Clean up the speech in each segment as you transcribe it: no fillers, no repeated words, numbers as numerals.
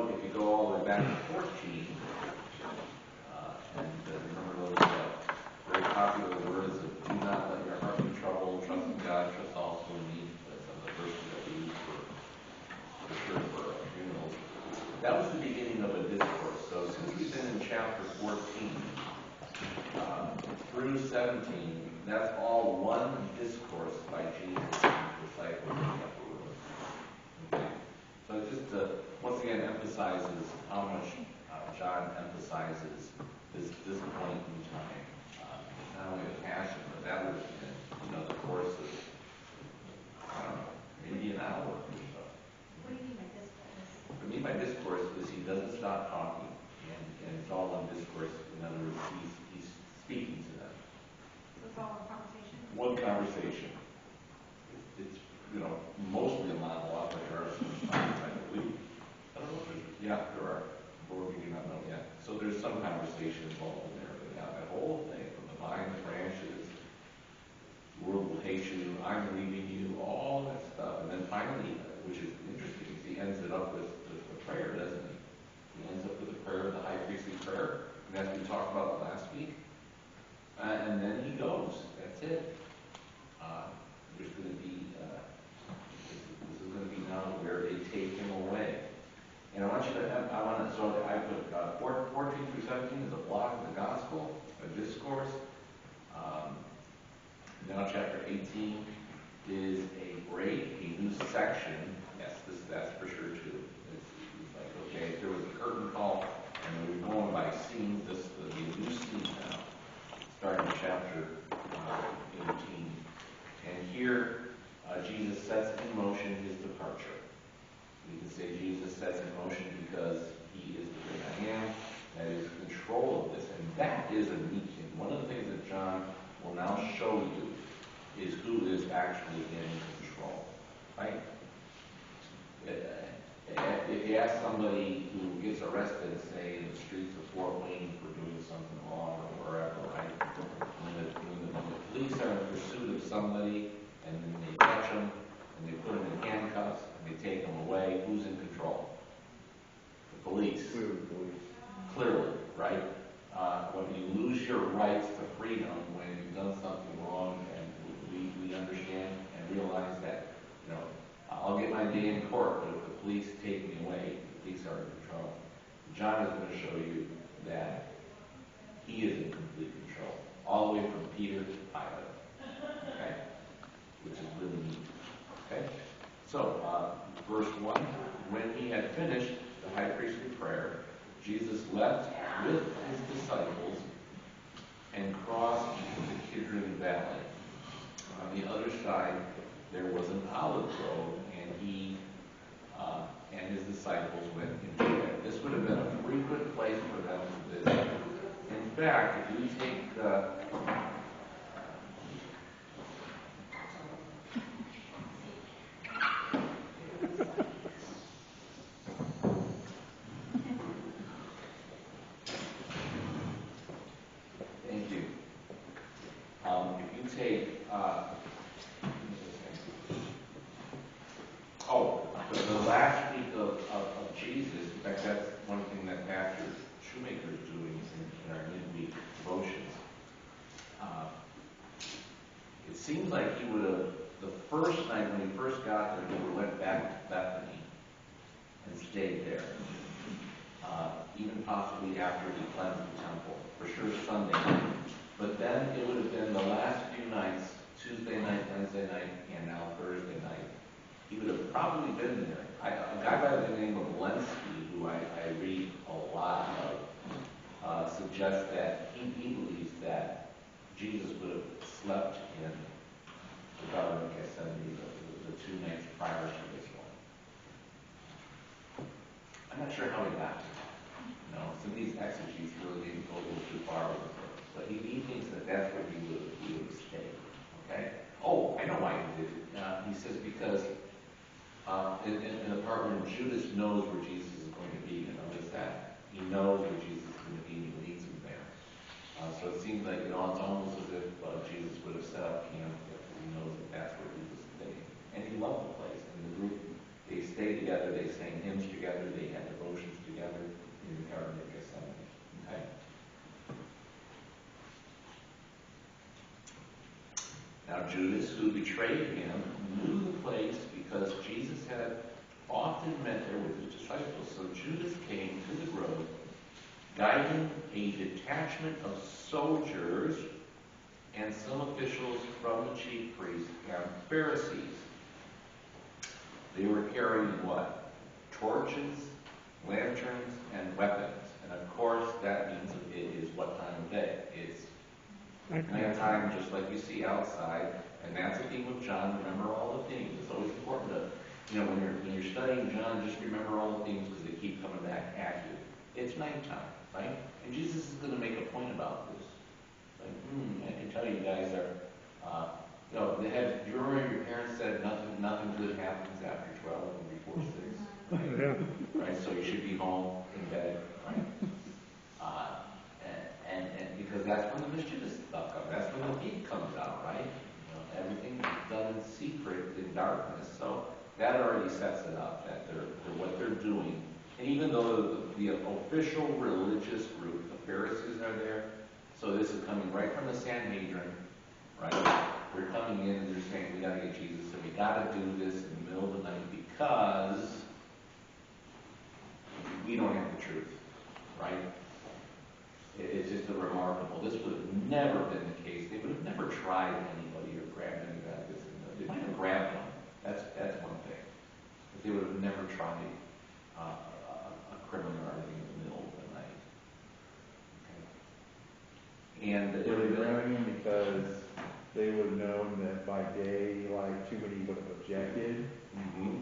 know, if you go all the way back to 14, remember those very popular words of do not let your heart be troubled, trust in God, trust also in me. That's some of the verses that we use for funerals. That was the beginning of a discourse. So since we've been in chapter 14 through 17, that's all one discourse by Jesus and his disciples in the upper room. Okay? So it just once again emphasizes how much John emphasizes this point in time. Not only the passion, but that would have been, the course of, I don't know, maybe an hour or so. What do you mean by discourse? What I mean by discourse is he doesn't stop talking, and it's all one discourse. In other words, he's speaking to them. So it's all one conversation? One conversation. It's mostly a monologue, but there are some times, I believe. I don't know if there's, yeah, there are. Or we do not know yet. So there's some conversation involved in there, but now that whole thing, from the vine, the branches, the world will hate you, I'm leaving you, all that stuff. And then finally, which is interesting, is he ends it up with the prayer, doesn't he? He ends up with the prayer, the high priestly prayer, and as we talked about last week. And then he goes. That's it. There's going to be, this is going to be now where they take him away. And I want to, so I put 14 through 17 is a block of the gospel, a discourse. Now chapter 18 is a break, a new section. Yes, that's for sure too. It's like, okay, if there was a curtain call, and we were going by scenes, this will be a new scene now, starting chapter 18. And here, Jesus sets in motion his departure. We can say Jesus sets in motion because he is the great I am, that is control of this. And that is a neat thing. One of the things that John will now show you is who is actually in control. Right? If you ask somebody who gets arrested, say, in the streets of Fort Wayne for doing something wrong or wherever, right? When the police are in pursuit of somebody and then they catch them and they put them in handcuffs, they take them away. Who's in control? The police. Clearly, right? When you lose your rights to freedom, when you've done something wrong, and we understand and realize that, I'll get my day in court, but if the police take me away, the police are in control. John is going to show you that he is in complete control, all the way from Peter to Pilate. Okay? Which is really neat. Okay? So, verse 1, when he had finished the high priestly prayer, Jesus left with his disciples and crossed the Kidron Valley. On the other side, there was an olive grove, and he and his disciples went into it. This would have been a frequent place for them to visit. In fact, if you take the the last week of Jesus, in fact, that's one thing that Pastor Shoemaker is doing in our midweek devotions. It seems like he would have, the first night when he first got there, he would have went back to Bethany and stayed there. Even possibly after he cleansed the temple. For sure Sunday night. But then it would have been the last few nights, Tuesday night, Wednesday night, and now Thursday night. He would have probably been there. A guy by the name of Lenski, who I read a lot of, suggests that he believes that Jesus would have slept in the Garden of Gethsemane the 2 nights prior to this one. I'm not sure how he got to that. Some of these exegetes really didn't go a little too far with it. But he thinks that that's where he would have stayed. Okay? Oh, I know why he did it. He says because in the part where Judas knows where Jesus is going to be, notice that he knows where Jesus is going to be and he leads him there. So it seems like it's almost as if Jesus would have set up camp because he knows that that's where he was staying. And he loved the place. And the group, they stayed together, they sang hymns together, they had devotions Judas, who betrayed him, knew the place because Jesus had often met there with his disciples. So Judas came to the grove, guiding a detachment of soldiers and some officials from the chief priests and Pharisees. They were carrying what? Torches, lanterns, and weapons. And of course, that means it is what time of day? It's nighttime, just like you see outside. And that's the theme of John. Remember all the themes. It's always important to, when you're studying John, just remember all the themes because they keep coming back at you. It's nighttime, right? And Jesus is going to make a point about this. Like, I can tell you guys are, do you remember your parents said nothing good happens after 12 and before 6? Right? Right? So you should be home in bed, right? And because that's when the mischievous stuff comes. That's when the heat comes out, right? Everything is done in secret, in darkness. So that already sets it up, that they're what they're doing. And even though the official religious group, the Pharisees, are there, so this is coming right from the Sanhedrin, right? They're coming in and they're saying, we got to get Jesus, and we got to do this in the middle of the night because we don't have the truth, right? It's just a remarkable. This would have never been the case. They would have never tried anybody or grabbed anybody like this. They might have grabbed them. That's one thing. But they would have never tried a criminal or anything in the middle of the night. Okay. And they were grabbing him because they would have known that by daylight too many would have objected. Mm-hmm.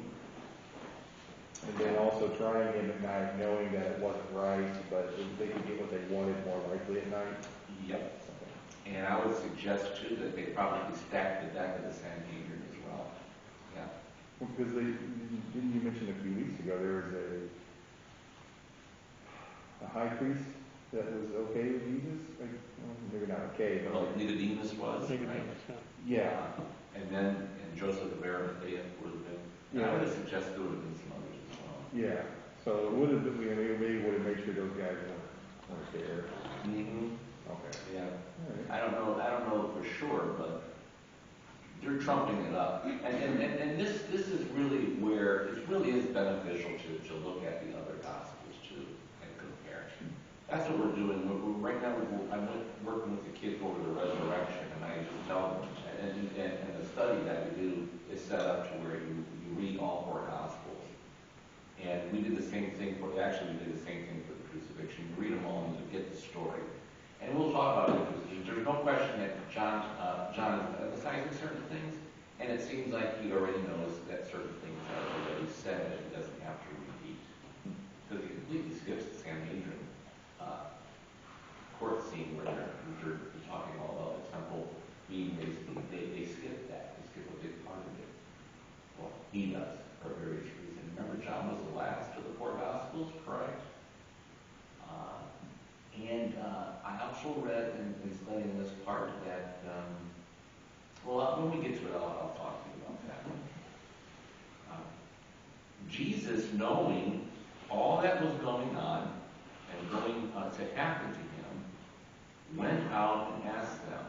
And then also trying him at night, knowing that it wasn't right, but they could get what they wanted more likely at night. Yep. And I would suggest too that they probably stacked the deck of the Sanhedrin as well. Yeah. Well, because didn't you mention a few weeks ago there was a high priest that was okay with Jesus? Like, well, maybe not okay, but like Nicodemus was, right? Yeah. And Joseph of Arimathea would have been. Yeah. I would have suggested there would have been some others as well. Yeah. So it would have been, maybe would have made sure those guys weren't there. Mm-hmm. Okay. Yeah. Right. I don't know for sure, but they're trumping it up. And this is really where it really is beneficial to look at the other gospels too and compare. That's what we're doing. Right now, I'm working with the kids over the resurrection, and I just tell them, and the study that we do is set up to where you read all four gospels. And we did the same thing we did the same thing for the crucifixion. You read them all and you get the story. And we'll talk about it. There's no question that John is emphasizing certain things, and it seems like he already knows that certain things are already said that he doesn't have to repeat. Because he completely skips the Sanhedrin court scene where they're talking all about the temple being basically, they skip that. They skip a big part of it. Well, he does, for various reasons. Remember, John was the last of the four Gospels, correct? I also read in studying this part that, when we get to it, I'll talk to you about that. Jesus, knowing all that was going on and going to happen to him, went out and asked them,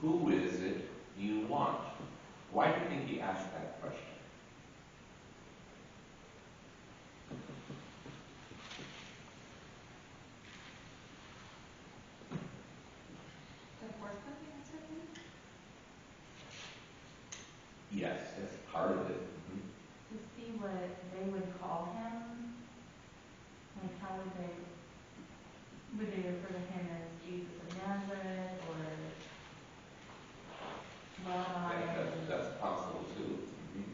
"Who is it you want?" Why do you think he asked that question? Yes, that's part of it. Mm-hmm. To see what they would call him, like how would they refer to him as Jesus of Nazareth or Rabbi? That's possible too. Mm-hmm.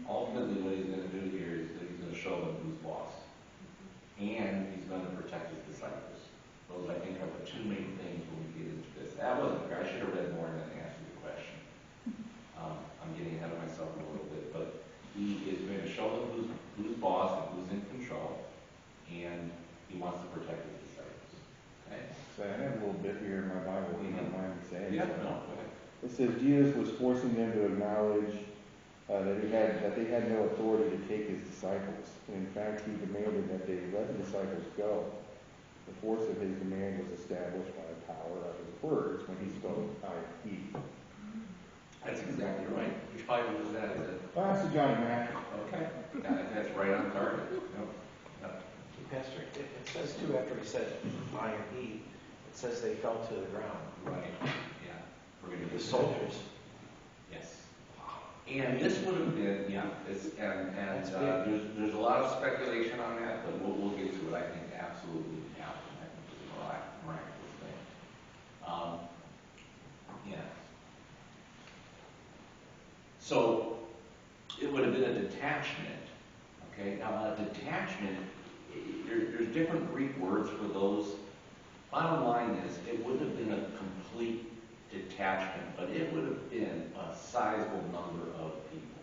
Ultimately, what he's going to do here is that he's going to show them who's boss, and he's going to protect his disciples. Those, I think, are the two main things when we get into this. That wasn't fair. I should have read more and then answered the question. I'm getting ahead of myself a little bit, but he is going to show them who's boss and who's in control, and he wants to protect his disciples. Okay? So I have a little bit here in my Bible, if you don't mind me saying. Yeah, no, go ahead. It says Jesus was forcing them to acknowledge that they had no authority to take his disciples. And in fact, he demanded that they let the disciples go. The force of his command was established by the power of his words when he spoke, I am he. That's exactly right. Which Bible was that? Is it? That's a Johnny Mac. Okay. Yeah, that's right on target. Yep. Yep. Pastor, it says too, after he said, I am he, it says they fell to the ground. Right. Yeah. We're going to The soldiers. Yes. And this would have been, yeah, That's big. there's a lot of speculation on that, but we'll get to it. I think absolutely happened. I think it was a miraculous thing. Yeah. So it would have been a detachment. Okay. Now a detachment, there's different Greek words for those. Bottom line is, it wouldn't have been a complete detachment, but it would have been a sizable number of people.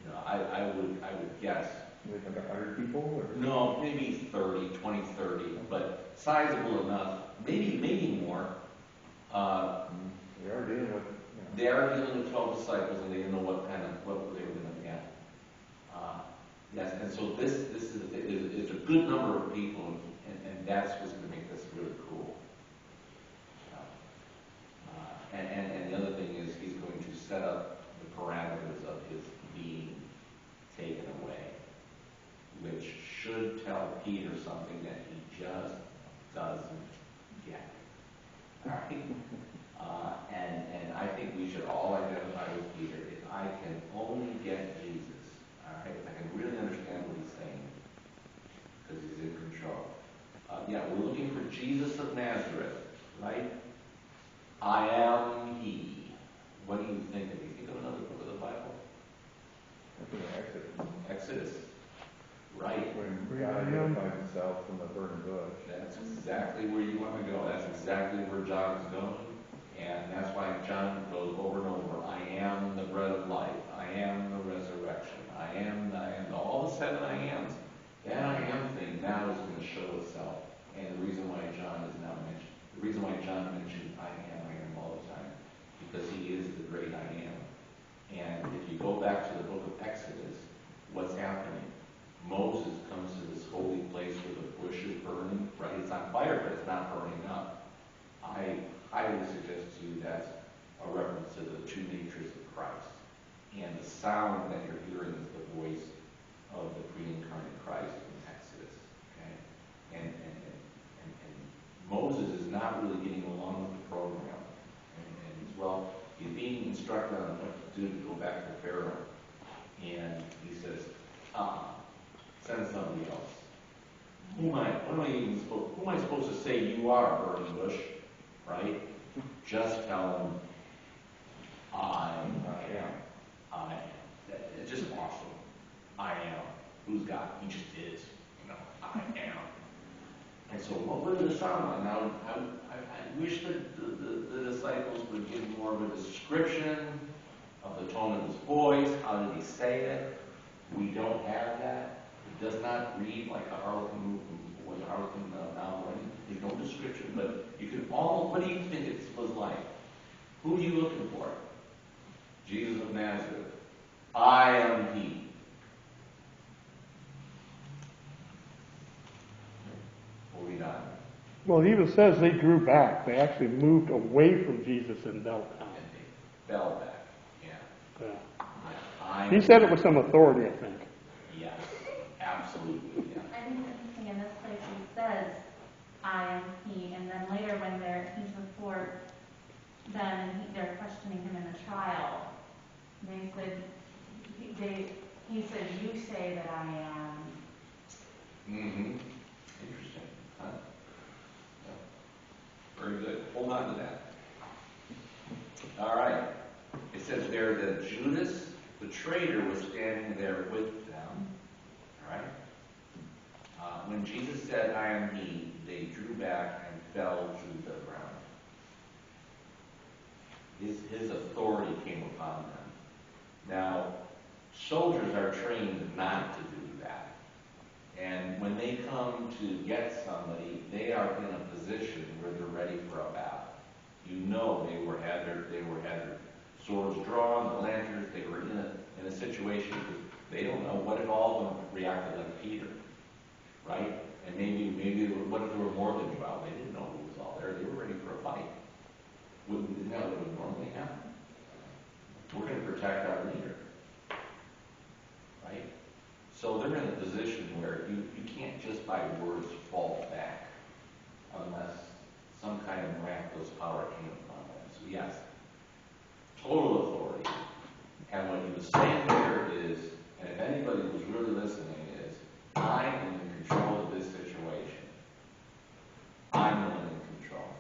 You know, I would guess. Like 100 people? Or? No, maybe 30, but sizable enough, maybe more. They are dealing with, They are dealing with 12 disciples, and they didn't know what they were going to get. Yes, and so this is it's a good number of people, and that's what's going to make this really cool. And the other thing is, he's going to set up the parameters of his being taken away, which should tell Peter something that he just doesn't get. All right? And I think we should all identify with Peter. If I can only get Jesus, all right, I can really understand what he's saying, because he's in control. Yeah, we're looking for Jesus of Nazareth, right? I am he. What do you think of? Do you think of another book of the Bible? I think Exodus. Exodus. Right. When God identifies himself from the burning bush. That's exactly where you want to go. That's exactly where John is going. And that's why John goes over and over, I am the bread of life. I am the resurrection. I am. All the 7 I ams. That I am thing now is going to show itself. And the reason why John mentioned I am all the time, because he is the great I am. And if you go back to the book of Exodus, what's happening? Moses comes to this holy place where the bush is burning, right? It's on fire, but it's not burning up. I would suggest to you that's a reference to the two natures of Christ. And the sound that you're hearing is the voice of the pre-incarnate Christ in Exodus. Okay? And Moses is not really getting along with the program. And he's being instructed on what to do to go back to Pharaoh. And he says, send somebody else. Who am I supposed to say you are, burning bush? Right? Just tell him, I am. I am. It's just awesome. I am. Who's God? He just is. I am. And so what would the sound like? Now, I wish that the disciples would give more of a description of the tone of his voice. How did he say it? We don't have that. It does not read like a Harlequin novel. There's no description, but you can almost, what do you think it was like? Who are you looking for? Jesus of Nazareth. I am he. We'll read on. Well, it even says they drew back. They actually moved away from Jesus and knelt down. And they fell back. Yeah. Yeah. He said it with some authority, I think. Yes, absolutely. Yeah. I think it's interesting in this place he says, I am he, and then later when he's before them and they're questioning him in the trial, he said, you say that I am. Mm-hmm. Interesting. Huh? Yeah. Very good. Hold on to that. All right. It says there that Judas, the traitor, was standing there with them. All right. When Jesus said, I am he, they drew back and fell to the ground. His authority came upon them. Now, soldiers are trained not to do that. And when they come to get somebody, they are in a position where they're ready for a battle. You know they had their swords drawn, the lanterns. They were in a situation because they don't know what if all of them reacted like Peter, right? And maybe what if there were more than 12? They didn't know who was all there. They were ready for a fight. Isn't that what would normally happen? We're going to protect our leader. Right? So they're in a position where you can't just by words fall back unless some kind of miraculous power came upon them. So yes, total authority. And what he was saying there is, and if anybody was really listening, is I am in control of this situation. I'm the one in control.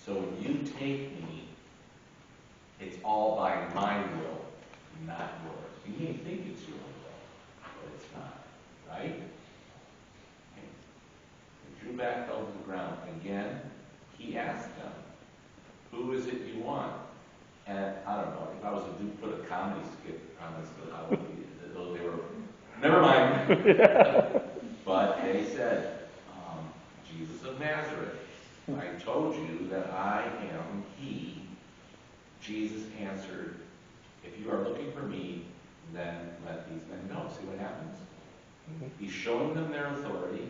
So when you take me, it's all by my will, not yours. You may think it's your will, but it's not. Right? Okay. They drew back, fell to the ground. Again, he asked them, who is it you want? And I don't know, if I was to put a comedy skit on this, I would be, they were, never mind. But they said, Jesus of Nazareth, I told you that I am he. Jesus answered, if you are looking for me, then let these men go. See what happens? He's showing them their authority.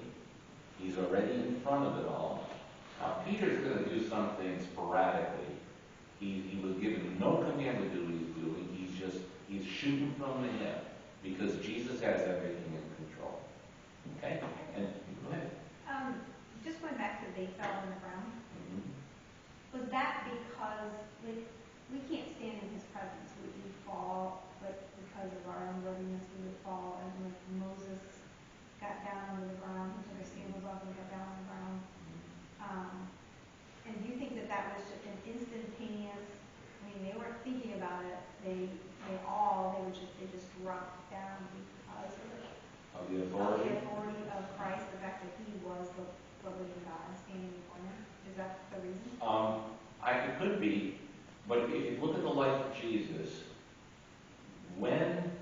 He's already in front of it all. Now, Peter's going to do something sporadically. He was given no command to do what he's doing. He's shooting from the hip because Jesus has everything in control. Okay? And go ahead. Just going back to they fell on the ground. Was that because we can't stand in his presence? We fall, but because of our unworthiness, we would fall. And when Moses got down on the ground, he took his sandals off and got down on the ground. And do you think that was just an instantaneous? I mean, they weren't thinking about it. They just dropped down because Of the authority? Of the authority of Christ, the fact that he was the living God standing before him. Is that the reason? It could be, but if you look at the life of Jesus, when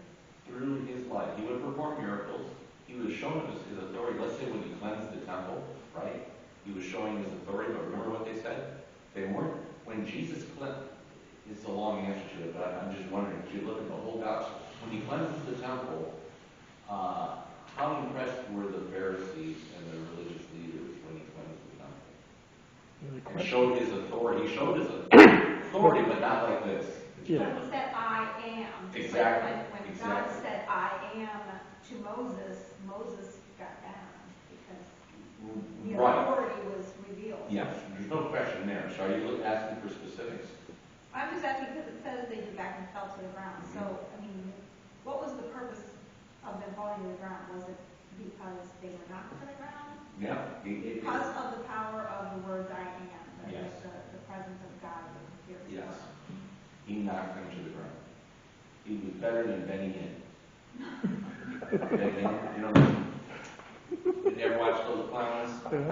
through his life he would perform miracles, he was showing his authority. Let's say when he cleansed the temple, right? He was showing his authority, but remember what they said? They weren't, when Jesus cleansed, it's a long answer to it, but I'm just wondering, if you look at the whole gospel, when he cleanses the temple, how impressed were the Pharisees and the religious leaders when he cleansed the temple? And showed his authority. He showed his authority, but not like this. Yeah. But he said, I am. Exactly. When God said, I am to Moses, Moses got down because the authority was revealed. Yes, there's no question there. So are you asking for specifics? I'm just asking because it says they drew back and fell to the ground. So, I mean, what was the purpose of them falling to the ground? Was it because they were knocked to the ground? Yeah. Because of the power of the words I am, Yes. the presence of God was here. Yes. He knocked them to the ground. He was better than Benny Hinn. You know, did you ever watch those clowns? They do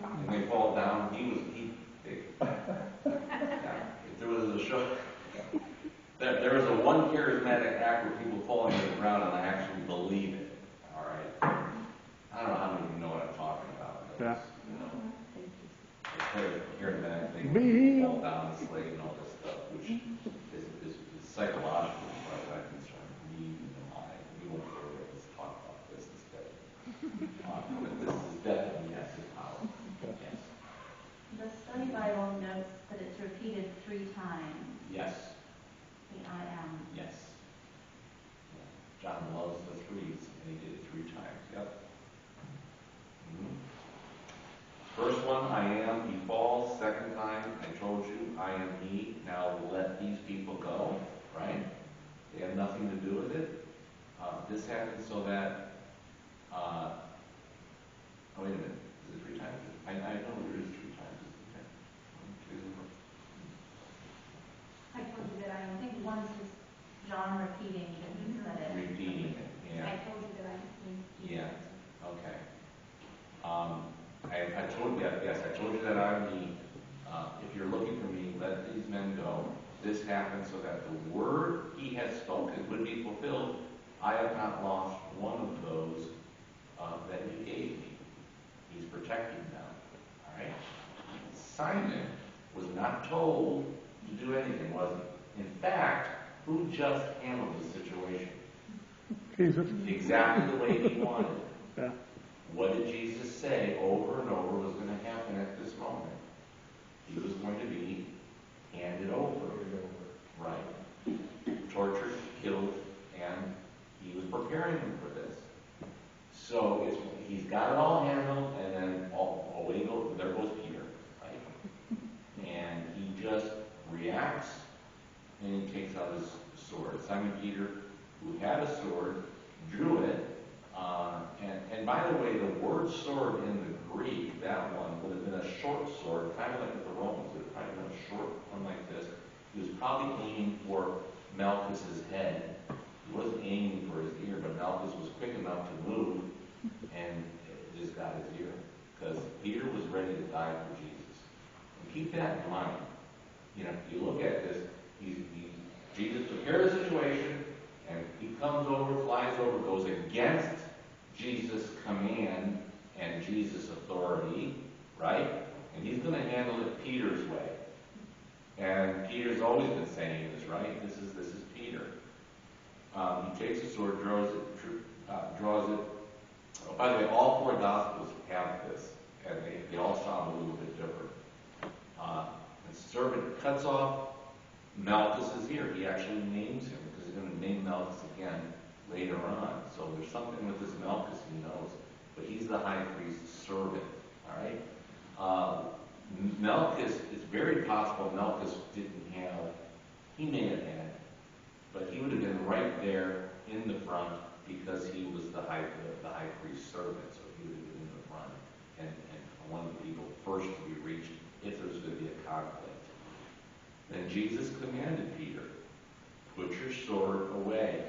and they fall down. If there was a show, there was a one charismatic act where people falling to the ground, and I actually believe it. All right. I don't know how many of you know what I'm talking about. Yeah. Charismatic thing, fall down and slave and all this stuff, which is psychological as far as I'm concerned. We won't go there. Let's talk about this instead. But this is definitely yes, his power. Yes. The study Bible notes that it's repeated 3 times. Yes. The I am. Yes. Yeah. John loves the threes, and he did it 3 times. Yep. First one, I am, he falls. Second time, I told you, I am he. Now let these people go. Right? They have nothing to do with it. This happens so that, oh, wait a minute. Is it 3 times? I know there is 3 times. I told you that I am. I think one's just John repeating that he said it. Repeating it, yeah. I told you that I am. Yeah, okay. I told you that, yes, I told you that I'm he. If you're looking for me, let these men go. This happened so that the word he had spoken would be fulfilled. I have not lost one of those that you gave me. He's protecting them. All right? Simon was not told to do anything, was he? In fact, who just handled the situation? Jesus. Exactly the way he wanted. Yeah. what did Jesus say over and over was going to happen at this moment? He was going to be handed over. Right. Tortured, killed, and he was preparing them for this. So he's got it all handled, and then away goes, there goes Peter, right? And he just reacts, and he takes out his sword. Simon Peter, who had a sword, drew it, and by the way, the word sword in the Greek, that one, would have been a short sword, kind of like with the Romans. It would have been a short one like this. He was probably aiming for Malchus's head. He wasn't aiming for his ear, but Malchus was quick enough to move, and it just got his ear. Because Peter was ready to die for Jesus. And keep that in mind. You know, you look at this, Jesus prepared the situation, and he comes over, flies over, goes against Jesus' command and Jesus' authority, right? And he's going to handle it Peter's way. And Peter's always been saying this, right? This is Peter. He takes the sword, draws it. Oh, by the way, all four Gospels have this, and they all sound a little bit different. The servant cuts off Malchus's ear. He actually names him, because he's going to name Malchus again later on. So there's something with this Malchus he knows. But he's the high priest's servant, all right? Malchus, it's very possible Malchus didn't have, he may have had, but he would have been right there in the front because he was the high priest's servant, so he would have been in the front and one of the people first to be reached if there was going to be a conflict. Then Jesus commanded Peter, put your sword away.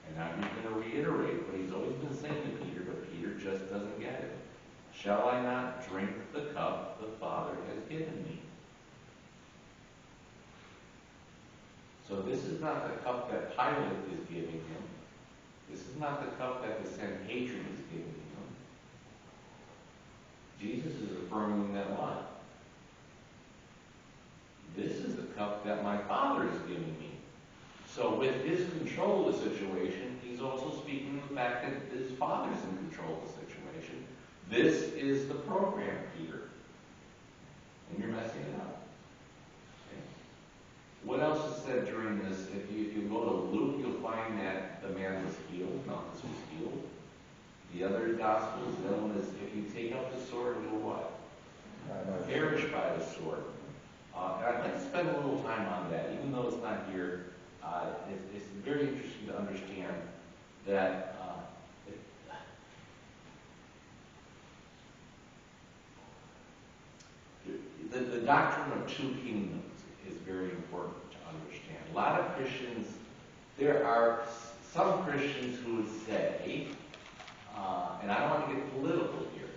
And now he's going to reiterate what he's always been saying to Peter, but Peter just doesn't get it. Shall I not drink the cup the Father has given me? So this is not the cup that Pilate is giving him. This is not the cup that the Sanhedrin is giving him. Jesus is affirming that what? This is the cup that my Father is giving me. So with his control of the situation, he's also speaking of the fact that his Father's in control of the situation. This is the program, Peter. And you're messing it up. Okay. What else is said during this? If you go to Luke, you'll find that the man was healed. Malchus was healed. The other Gospels, the other one is, if you take up the sword, you'll what? Perish by the sword. And I'd like to spend a little time on that, even though it's not here. It's very interesting to understand that the doctrine of two kingdoms is very important to understand. A lot of Christians, there are some Christians who would say, and I don't want to get political here,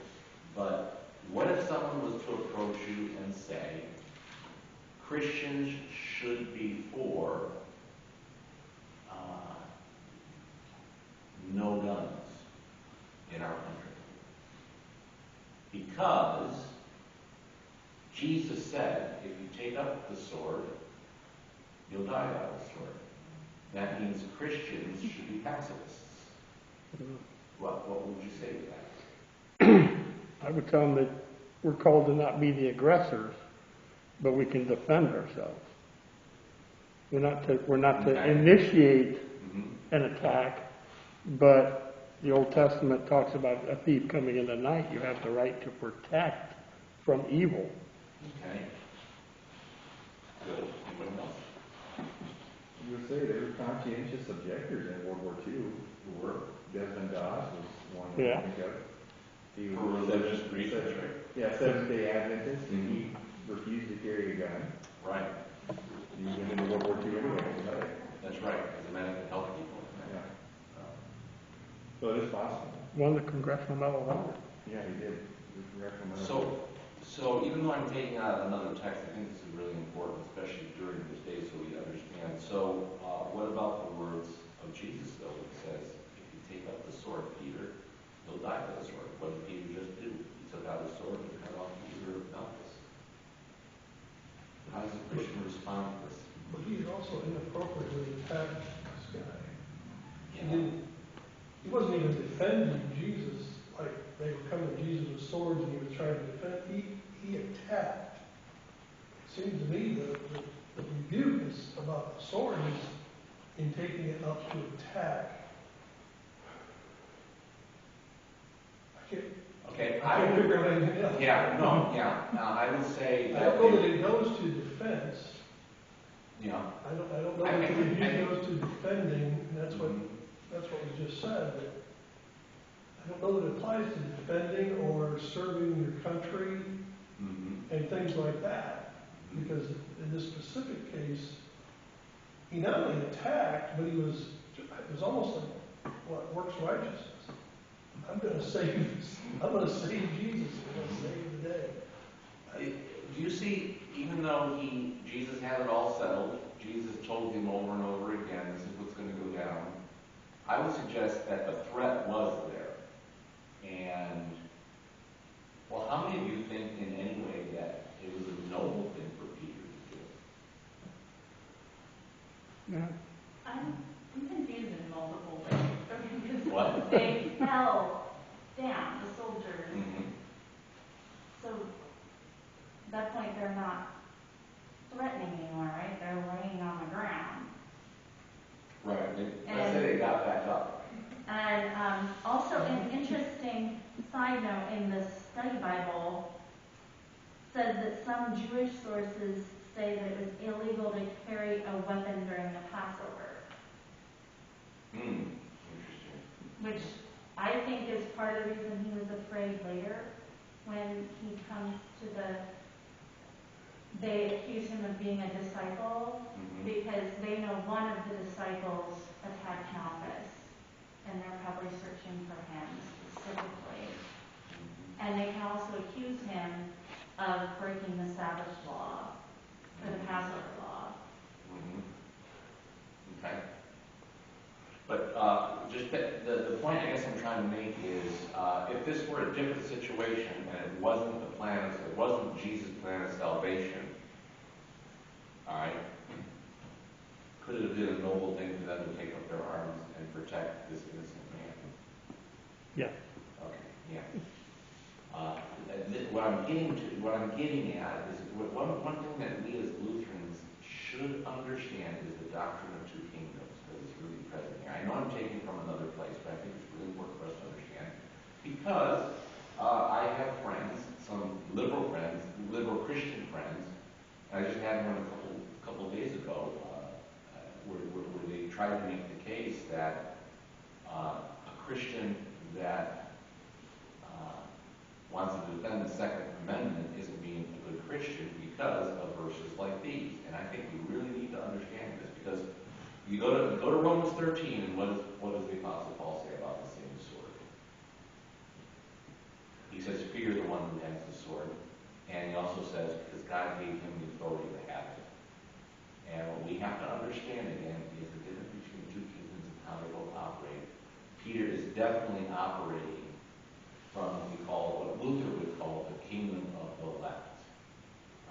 but what if someone was to approach you and say, Christians should be for no guns in our country? Because Jesus said, if you take up the sword, you'll die by the sword. That means Christians should be pacifists. What would you say to that? I would tell them that we're called to not be the aggressors, but we can defend ourselves. We're not to initiate an attack, but the Old Testament talks about a thief coming in the night. You have the right to protect from evil. Okay. Good. Anyone else? You would say there were conscientious objectors in World War II. Who were? Desmond Doss was one Yeah. I think of. He For was religious reasons, right? Yeah, Seventh-day Adventist, and he refused to carry a gun. Right. He went into World War II anyway. Right? That's right. As a man that can help people. Yeah. So it is possible. Won the Congressional Medal of Honor. Yeah, he did. He was Congressional Medal. So even though I'm taking out another text, I think this is really important, especially during this day, so we understand. So what about the words of Jesus, though? It says, if you take up the sword, Peter, you'll die by the sword. What did Peter just do? He took out his sword and cut off the ear of Malchus. How does a Christian respond to this? But he also inappropriately attacked this guy. Yeah. He wasn't even defending Jesus like they were coming to Jesus with swords and he was trying to defend, he attacked. It seems to me the rebuke is about the sword is in taking it up to attack. Okay, I can't figure out anything else. Now, I would say I that. don't know that it goes to defense. Yeah. I don't know that the rebuke goes to defending, and that's what was just said, but I don't know that it applies to defending or serving your country and things like that. Because in this specific case, he not only attacked, but it was almost like, what, works righteousness. I'm going to save Jesus. I'm going to save the day. Do you see, even though Jesus had it all settled, Jesus told him over and over again, this is what's going to go down, I would suggest that the threat was there. And, well, how many of you think in any way that it was a noble thing for Peter to do? Yeah. I'm confused in multiple ways. Because What? they fell down, the soldiers. So at that point they're not threatening anymore, right? They're laying on the ground. Right. Let's say they got back up. And also an interesting side note in the study Bible says that some Jewish sources say that it was illegal to carry a weapon during the Passover. Interesting. Which I think is part of the reason he was afraid later when he comes to they accuse him of being a disciple because they know one of the disciples attacked Malchus and they're probably searching for him specifically. And they can also accuse him of breaking the Sabbath law or the Passover law. Okay. But just the point I guess I'm trying to make is, if this were a different situation and it wasn't Jesus' plan of salvation, all right, could it have been a noble thing for them to take up their arms and protect this innocent man? Yeah. Okay. Yeah. What I'm getting at is one thing that we as Lutherans should understand is the doctrine of two kingdoms, because it's really present here. I know I'm taking from another place, but I think it's really important for us to understand. Because I have friends, some liberal Christian friends, and I just had one a couple of days ago, where they tried to make the case that a Christian that wants to defend the Second Amendment isn't being a good Christian because of verses like these. And I think we really need to understand this, because you go to Romans 13, and what does the Apostle Paul say about the same sword? He says, fear the one who has the sword. And he also says, because God gave him the authority to have it. And what we have to understand again is the difference between the two kingdoms and how they both operate. Peter is definitely operating from what Luther would call the kingdom of the left.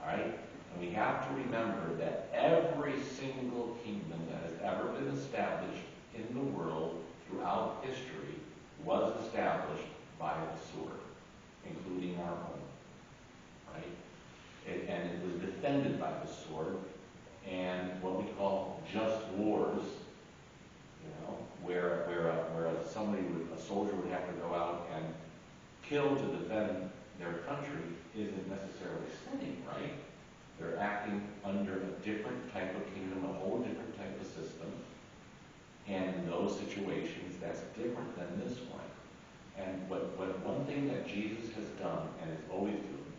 All right? And we have to remember that every single kingdom that has ever been established in the world throughout history was established by the sword, including our own. Right? And it was defended by the sword. And what we call just wars, where a soldier would have to go out and kill to defend their country, isn't necessarily sinning, right? They're acting under a different type of kingdom, a whole different type of system. And in those situations, that's different than this one. And one thing that Jesus has done, and is always doing,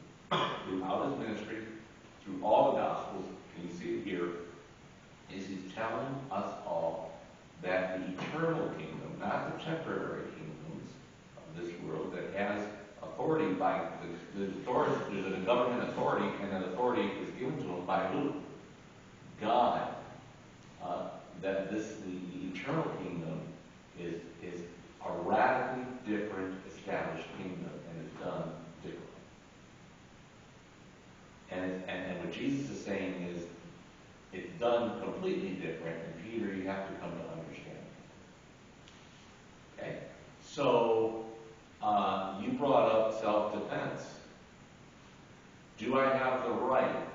throughout his ministry, through all the Gospels, and you see it here, is he's telling us all that the eternal kingdom, not the temporary kingdoms of this world that has authority by the authority, there's a government authority, and that authority is given to them by who? God. That the eternal kingdom is a radically different established kingdom and is done differently. And what Jesus is saying is it's done completely different, and Peter, you have to come to understand. Okay? So you brought Do I have the right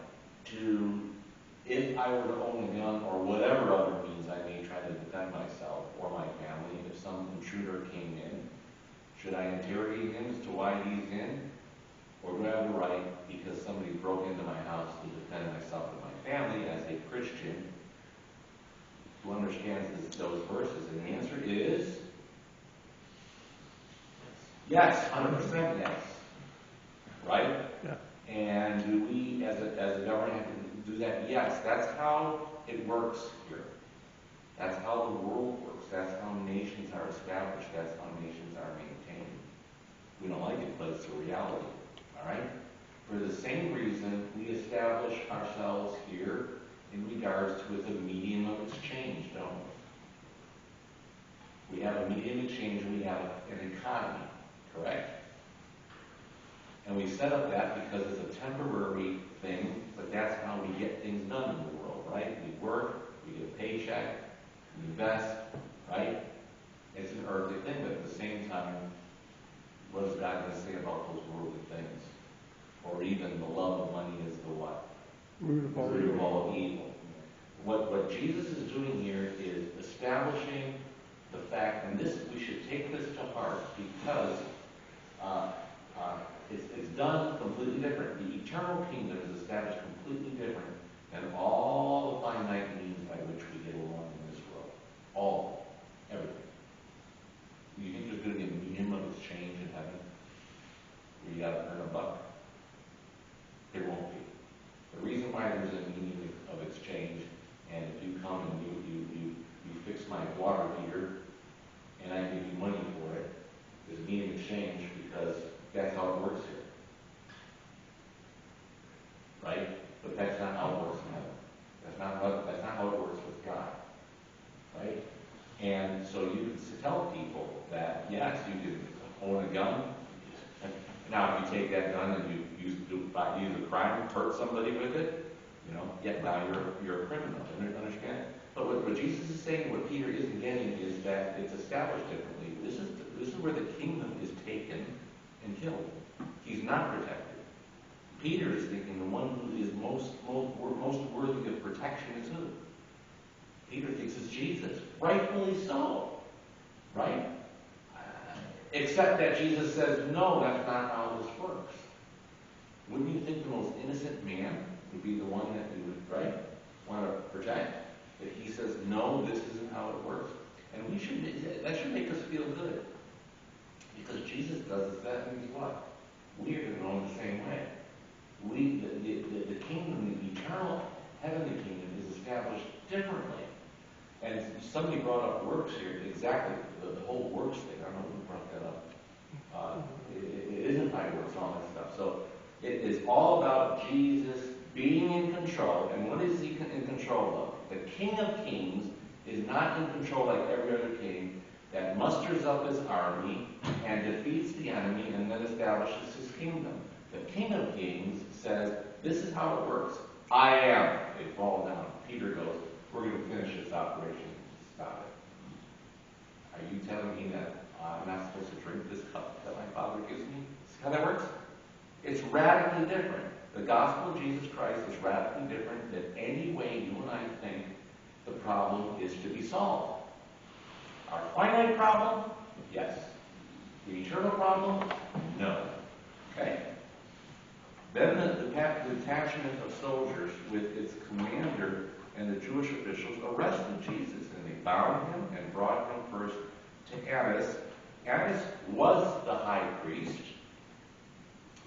to, if I were to own a gun or whatever other means I may try to defend myself or my family, if some intruder came in, should I interrogate him as to why he's in? Or do I have the right, because somebody broke into my house, to defend myself and my family as a Christian who understands those verses? And the answer is yes, 100% yes. Right? Yeah. And do we, as a government, have to do that? Yes. That's how it works here. That's how the world works. That's how nations are established. That's how nations are maintained. We don't like it, but it's a reality. All right? For the same reason, we establish ourselves here in regards to with a medium of exchange, don't we? We have a medium of exchange, and we have an economy, correct? And we set up that because it's a temporary thing, but that's how we get things done in the world, right? We work, we get a paycheck, we invest, right? It's an earthly thing, but at the same time, what is God going to say about those worldly things? Or even the love of money is the what? Root of all Root of evil. all evil. What Jesus is doing here is establishing the fact, and this we should take this to heart because it's done completely different. The eternal kingdom is established completely different than all the finite means by which we get along in this world. All of it. Everything. Do you think there's going to be a medium of exchange in heaven where you got to earn a buck? There won't be. The reason why there's a medium of exchange, and if you come and you fix my water heater and I give you money for it, there's a medium exchange because that's how it works here. Right? But that's not how it works in heaven. That's not how it works with God. Right? And so you can tell people that, yes, you can own a gun. Now, if you take that gun and you use a crime, hurt somebody with it, yet now you're a criminal. Understand? But what Jesus is saying, what Peter isn't getting, is that it's established differently. This is where the kingdom is taken and killed. He's not protected. Peter is thinking the one who is most worthy of protection is who? Peter thinks it's Jesus. Rightfully so. Right? Except that Jesus says, no, that's not how this works. Wouldn't you think the most innocent man would be the one that you would, right, want to protect? But he says, no, this isn't how it works. And that should make us feel good. Because Jesus does that means what? We are going to go in the same way. The kingdom, the eternal heavenly kingdom is established differently. And somebody brought up works here, exactly, the whole works thing. I don't know who brought that up. It isn't by works, all that stuff. So it is all about Jesus being in control. And what is he in control of? The King of Kings is not in control like every other king that musters up his army and defeats the enemy and then establishes his kingdom. The King of Kings says, this is how it works. I am. They fall down. Peter goes, we're going to finish this operation. Stop it. Are you telling me that I'm not supposed to drink this cup that my Father gives me? See how that works? It's radically different. The gospel of Jesus Christ is radically different than any way you and I think the problem is to be solved. Our finite problem? Yes. The eternal problem? No. Okay? Then the detachment of soldiers with its commander and the Jewish officials arrested Jesus, and they bound him and brought him first to Annas. Annas was the high priest,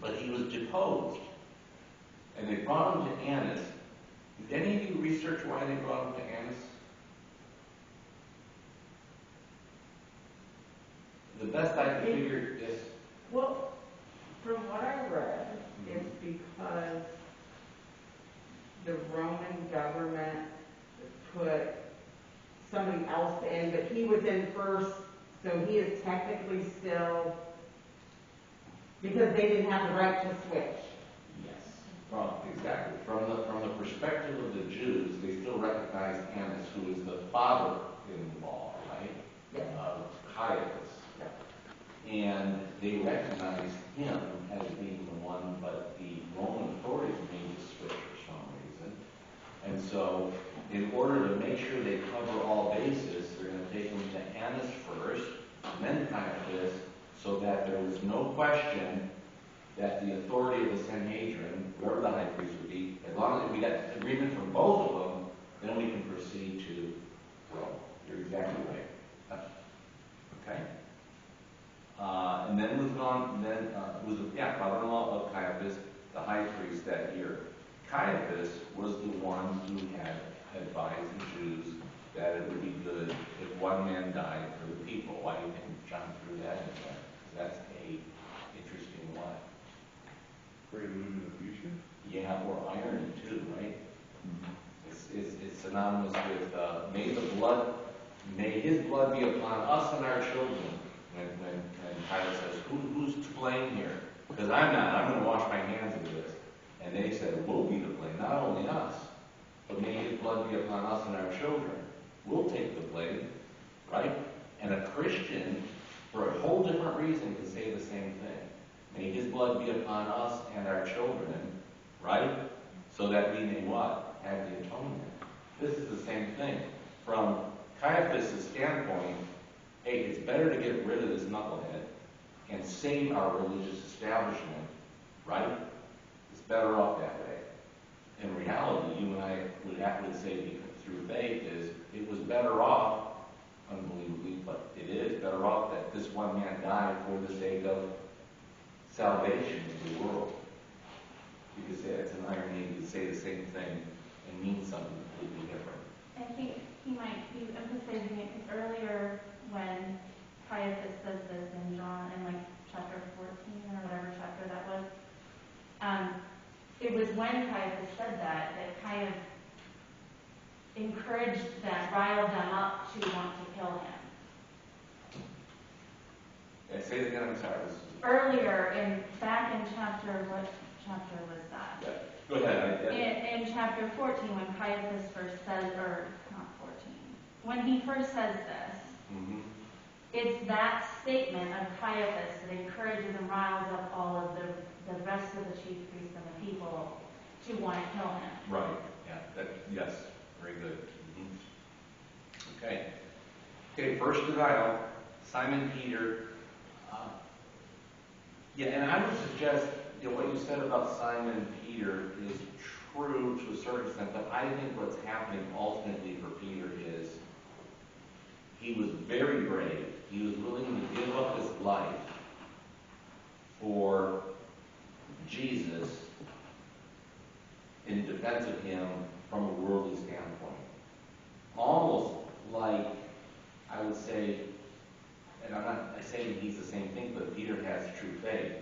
but he was deposed. And they brought him to Annas. Did any of you research why they brought him to Annas? The best I could figure is... Well, from what I read, it's because the Roman government put somebody else in, but he was in first, so he is technically still, because they didn't have the right to switch. Yes, exactly. From the perspective of the Jews, they still recognize Annas, who is the father-in-law, right? Yes. Of Caiaphas. And they recognized him as being the one, but the Roman authorities so in order to make sure they cover all bases, they're going to take them to Annas first, and then Caiaphas, so that there was no question that the authority of the Sanhedrin, whoever the high priest would be, as long as we got agreement from both of them, then we can proceed to Rome. You're exactly right. Okay? And then moving on, then was father-in-law of Caiaphas, the high priest that year. Caiaphas was the one who had advised the Jews that it would be good if one man died for the people. Why do you think John threw that in there? That's a interesting one. Prelude to the future? Yeah, or irony too, right? It's synonymous with may his blood be upon us and our children. When Pilate says, who's to blame here? Because I'm not. I'm going to wash my hands of this. And they said, we'll be to blame, not only us, but may his blood be upon us and our children. We'll take the blame, right? And a Christian, for a whole different reason, can say the same thing. May his blood be upon us and our children, right? So that we may what? Have the atonement. This is the same thing. From Caiaphas' standpoint, hey, it's better to get rid of this knucklehead and save our religious establishment, right? It's better off that way. In reality, you and I would say, because through faith, is it was better off, unbelievably, but it is better off that this one man died for the sake of salvation of the world. You could say it's an irony, you could say the same thing and mean something completely different. I think he might be emphasizing it because earlier when Caiaphas says this in John, in like chapter 14 or whatever chapter that was, it was when Caiaphas said that kind of encouraged them, riled them up to want to kill him. Yeah, say it again, I'm sorry. Earlier, back in what chapter was that? Yeah. Go ahead. In chapter 14, when Caiaphas first says, or not 14, when he first says this, it's that statement of Caiaphas that encourages and riles up all of the rest of the chief priests and the people to want to kill him. Right. Yeah. Yes. Very good. Okay. Okay. First denial. Simon Peter. And I would suggest, what you said about Simon Peter is true to a certain extent, but I think what's happening ultimately for Peter is he was very brave. He was willing to give up his life for Jesus in defense of him from a worldly standpoint. Almost like, I would say, and I'm not saying he's the same thing, but Peter has true faith.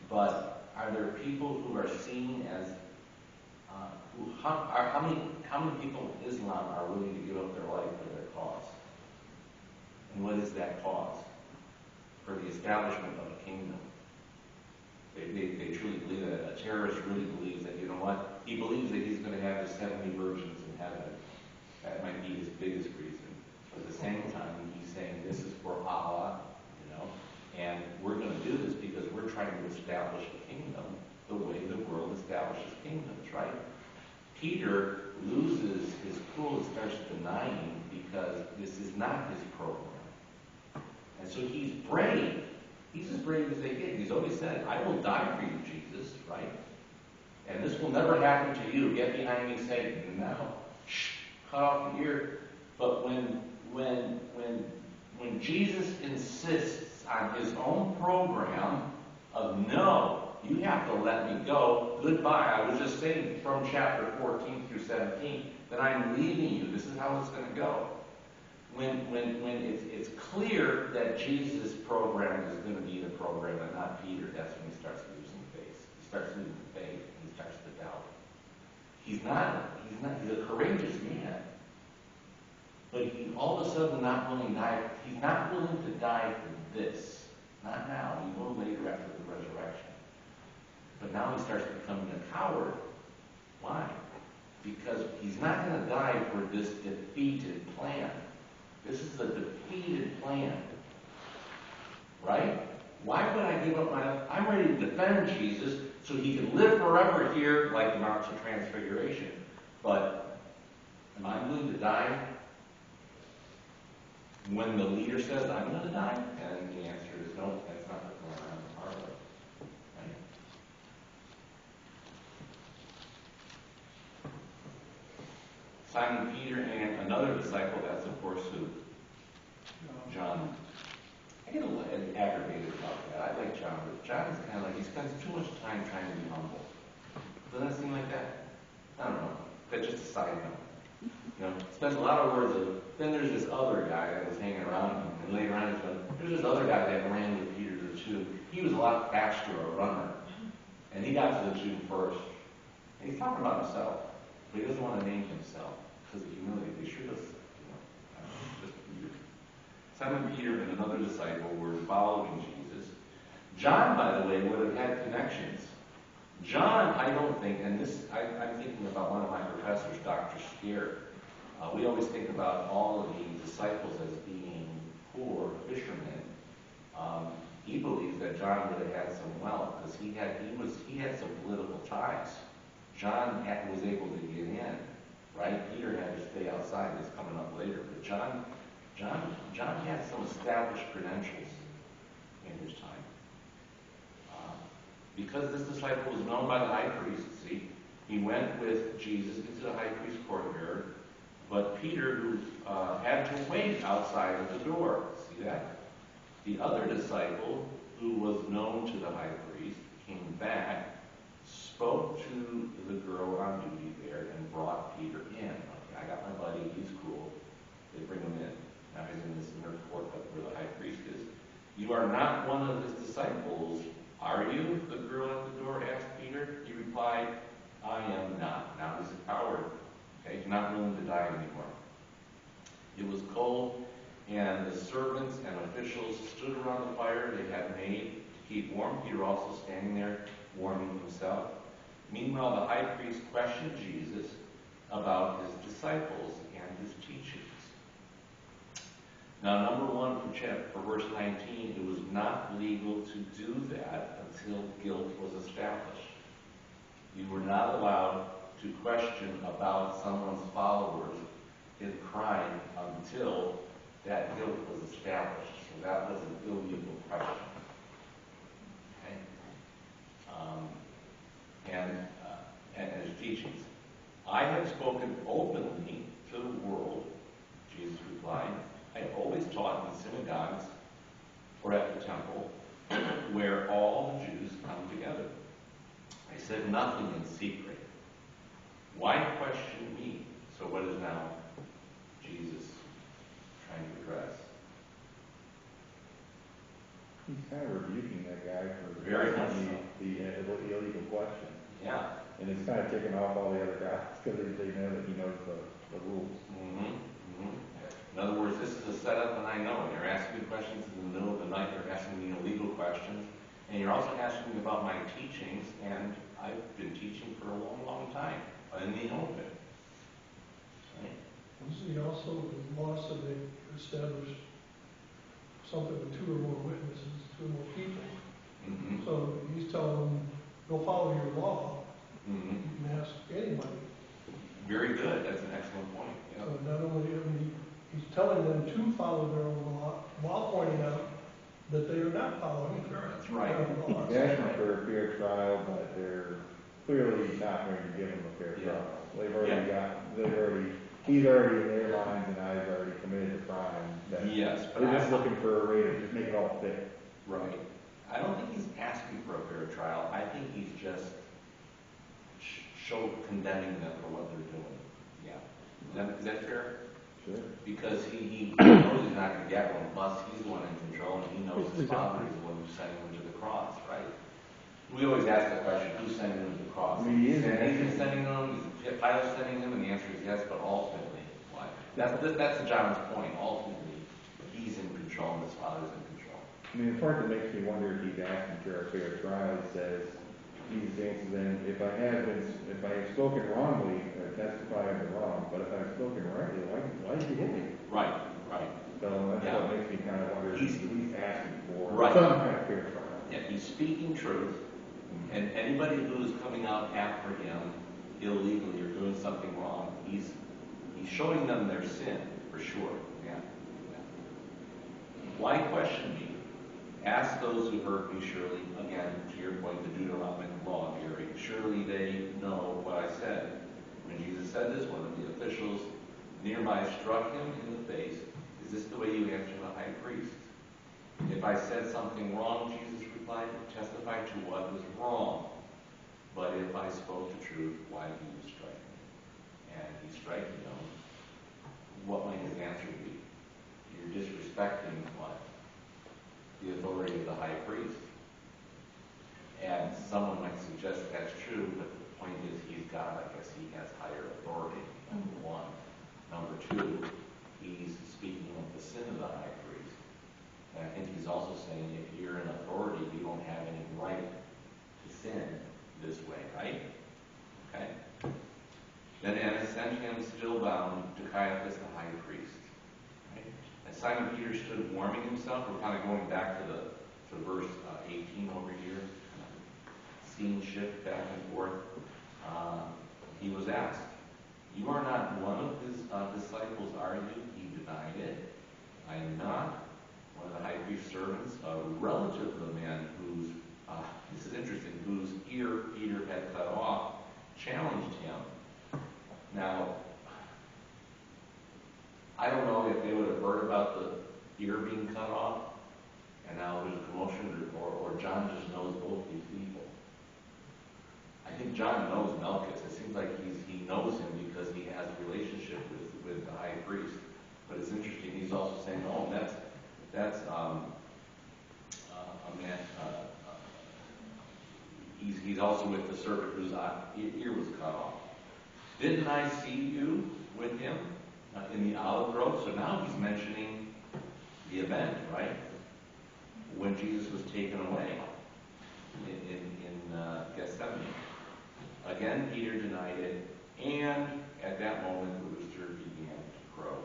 But are there people who are seen as, how many people in Islam are willing to give up their life for their cause? And what is that cause? For the establishment of a kingdom. They truly believe that. A terrorist really believes that, he believes that he's going to have the 70 virgins in heaven. That might be his biggest reason. But at the same time, he's saying this is for Allah, and we're going to do this because we're trying to establish a kingdom the way the world establishes kingdoms, right? Peter loses his cool and starts denying because this is not his program. And so he's brave. He's as brave as they get. He's always said, I will die for you, Jesus, right? And this will never happen to you. Get behind me, Satan. No. Shh, cut off the ear. But when Jesus insists on his own program of no, you have to let me go, goodbye. I was just saying from chapter 14 through 17 that I'm leaving you. This is how it's going to go. When it's clear that Jesus' program is going to be the program and not Peter, that's when he starts losing faith. He starts losing faith and he starts to doubt. He's a courageous man. But he all of a sudden not willing to die. He's not willing to die for this. Not now. He will later after the resurrection. But now he starts becoming a coward. Why? Because he's not going to die for this defeated plan. This is a defeated plan. Right? Why would I give up my life? I'm ready to defend Jesus so he can live forever here like the Mount of Transfiguration. But Am I going to die? When the leader says, I'm going to die? And the answer is no, that's not what's going on in the heart of it. Right? Simon Peter and another disciple, that's of course who? John. I get a little aggravated about that. I like John, but John is kind of like, he spends too much time trying to be humble. Doesn't that seem like that? I don't know. That's just a side note. You know, spends a lot of words of, then there's this other guy that was hanging around him, and later on there's this other guy that ran with Peter to the tomb. He was a lot faster a runner, and he got to the tomb first. And he's talking about himself, but he doesn't want to name himself because of humility. He sure does, you know, just weird. Simon Peter and another disciple were following Jesus. John, by the way, would have had connections. John, I don't think, and this, I'm thinking about one of my professors, Dr. Scared. We always think about all of the disciples as being poor fishermen. He believes that John would have had some wealth because he had some political ties. John was able to get in, right? Peter had to stay outside. That's coming up later. But John had some established credentials in his time. Because this disciple was known by the high priest, see, he went with Jesus into the high priest's courtyard, but Peter, who had to wait outside of the door, see that? The other disciple, who was known to the high priest, came back, spoke to the girl on duty there, and brought Peter in. Okay, I got my buddy, he's cool. They bring him in. Now he's in this inner court where the high priest is. You are not one of his disciples, are you? The girl at the door asked Peter. He replied, I am not. Now he's a coward. Okay, he's not willing to die anymore. It was cold, and the servants and officials stood around the fire they had made to keep warm. Peter also standing there warming himself. Meanwhile, the high priest questioned Jesus about his disciples and his teachings. Now, number one, for verse 19, it was not legal to do that until guilt was established. You were not allowed to question about someone's followers in crime until that guilt was established. So that was an illegal question. Okay? And his teachings. I have spoken openly to the world, Jesus replied. I have always taught in synagogues or at the temple where all the Jews come together. I said nothing in secret. Why question me? So what is now Jesus trying to address? He's kind of rebuking that guy for Very much the illegal question. Yeah. And it's kind of taking off all the other guys because they know that he knows the rules. Mm-hmm. Mm-hmm. In other words, this is a setup, and I know it. You're asking me questions in the middle of the night. You're asking me illegal questions. And you're also asking me about my teachings, and I've been teaching for a long, long time in the open. Right? Wasn't he also, the law said they established something with two or more witnesses, two or more people. Mm-hmm. So he's telling them, go follow your law. Mm-hmm. You can ask anybody. Very good. That's an excellent point. Yep. So not only, he's telling them to follow their own law, while pointing out that they are not following That's right. their own law. He's asking for a fair trial, but they're clearly not going to give him a fair Yeah. trial. He's already in their minds, and I've already committed a crime. Yes, but They're just looking for a way to just make it all fit. Right. I don't think he's asking for a fair trial. I think he's just condemning them for what they're doing. Yeah. Is that fair? Sure. Because he knows he's not going to get one. Plus, he's the one in control, and he knows his father is the one who's sending him to the cross, right? We always ask the question, who's sending him to the cross? I mean, he is sending him? Is Pilate sending him? And the answer is yes, but ultimately, why? That's John's point. Ultimately, he's in control, and his father's in control. I mean, the part that makes me wonder if he's asking for a fair trial, he says, Jesus answers them, if I have spoken wrongly, or testified I'm wrong, but if I've spoken rightly, why did you hit me? Right. So that's what makes me kind of wonder if he's asking for some kind of fair trial. Yeah, he's speaking truth, and anybody who's coming out after him illegally or doing something wrong, he's He's showing them their sin, for sure. Yeah. Why question me? Ask those who heard me, surely, again, to your point, the Deuteronomic law, Gary. Surely they know what I said. When Jesus said this, one of the officials nearby struck him in the face. Is this the way you answer the high priest? If I said something wrong, Jesus replied, testify to what was wrong. But if I spoke the truth, why do you strike me? And he's striking them. What might his answer be? You're disrespecting what? The authority of the high priest. And someone might suggest that's true, but the point is he's God. I guess he has higher authority, number one. Number two, he's speaking of the sin of the high priest. And I think he's also saying if you're in authority, you don't have any right to sin this way, right? Okay? Then Annas sent him still bound to Caiaphas the high priest. Right? And Simon Peter stood warming himself. We're kind of going back to verse 18 over here. Scene shift back and forth. He was asked, you are not one of his disciples, are you? He denied it. I am not. One of the high priest's servants, a relative of the man whose, this is interesting, whose ear Peter had cut off, challenged him. Now, I don't know if they would have heard about the ear being cut off, and now there's a commotion, or John just knows both these people. I think John knows Malchus. It seems like he knows him because he has a relationship with the high priest. But it's interesting, he's also saying, oh, that's a man, he's also with the servant whose ear was cut off. Didn't I see you with him in the olive grove? So now he's mentioning the event, right? When Jesus was taken away in Gethsemane. Again, Peter denied it, and at that moment the rooster began to crow.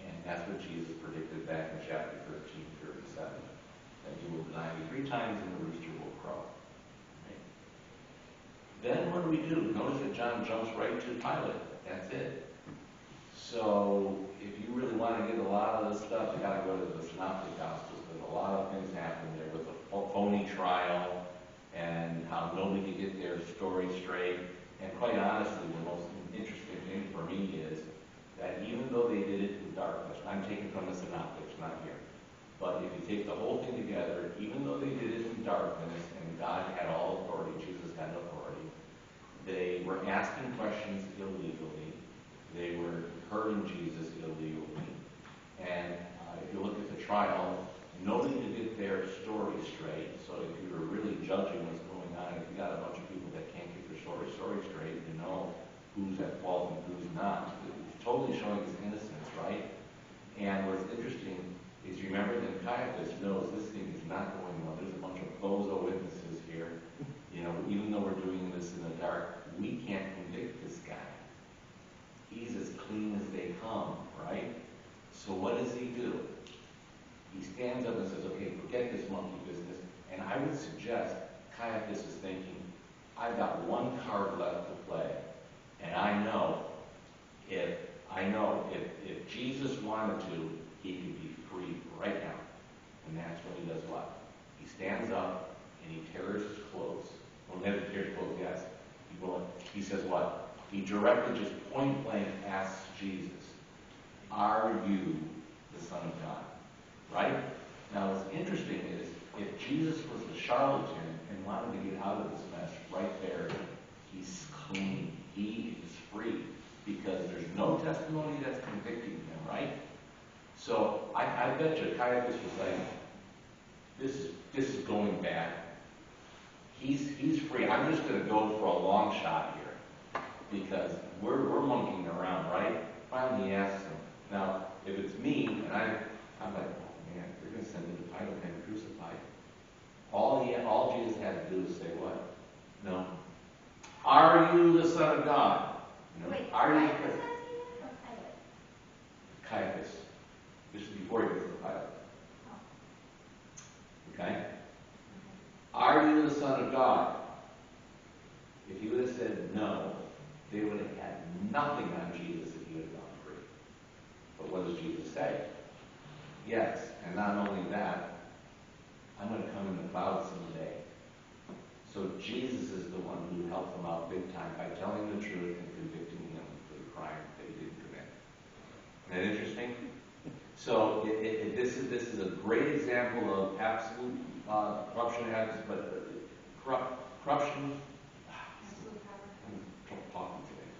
And that's what Jesus predicted back in chapter 13:37, that he will deny me 3 times and the rooster will crow. Right? Then what do? Notice that John jumps right to Pilate. That's it. So if you really want to get a lot of this stuff, you got to go to the Synoptic Gospels, because a lot of things happen there with the phony trial and how nobody could get their story straight. And quite honestly, the most interesting thing for me is that even though they did it in darkness, I'm taking from the Synoptics, not here, but if you take the whole thing together, even though they did it in darkness and God had all authority, Jesus had authority, they were asking questions illegally. They were hurting Jesus illegally. And if you look at the trial, nobody could get their story straight. So if you were really judging what's going on, if you got a bunch of people that can't get their story straight, you know who's at fault and who's not. It's totally showing his innocence, right? And what's interesting is, you remember that Caiaphas knows this thing is not going well. There's a bunch of bozo witnesses here. You know, even though we're doing this in the dark, we can't convict this guy. He's as clean as they come, right? So what does he do? He stands up and says, okay, forget this monkey business. And I would suggest Caiaphas is thinking, I've got one card left to play. And I know if Jesus wanted to, he could be free right now. And that's when he does what? He stands up and he tears his clothes. Well, never tears clothes, yes. He says what? He directly, just point blank, asks Jesus, are you the Son of God? Right? Now, what's interesting is, if Jesus was the charlatan and wanted to get out of this mess right there, he's clean. He is free. Because there's no testimony that's convicting him, right? So, I bet you Caiaphas was like, this is going bad. He's free. I'm just going to go for a long shot here. Because we're monkeying around, right? Finally he asks him. Now, if it's me, and I'm like, oh man, they're going to send me to Pilate and have him crucified. All Jesus had to do is say what? No. Are you the Son of God? No. Wait, are you? Caiaphas or Pilate? Caiaphas. This is before he gets to Pilate. Okay? Are you the Son of God? If he would have said no, they would have had nothing on Jesus if he Jesus say? Yes, and not only that, I'm going to come in the clouds someday. So Jesus is the one who helped him out big time by telling the truth and convicting him for the crime that he didn't commit. Isn't that interesting? So this is a great example of absolute corruption habits, but corruption. Absolute power. I'm talking today.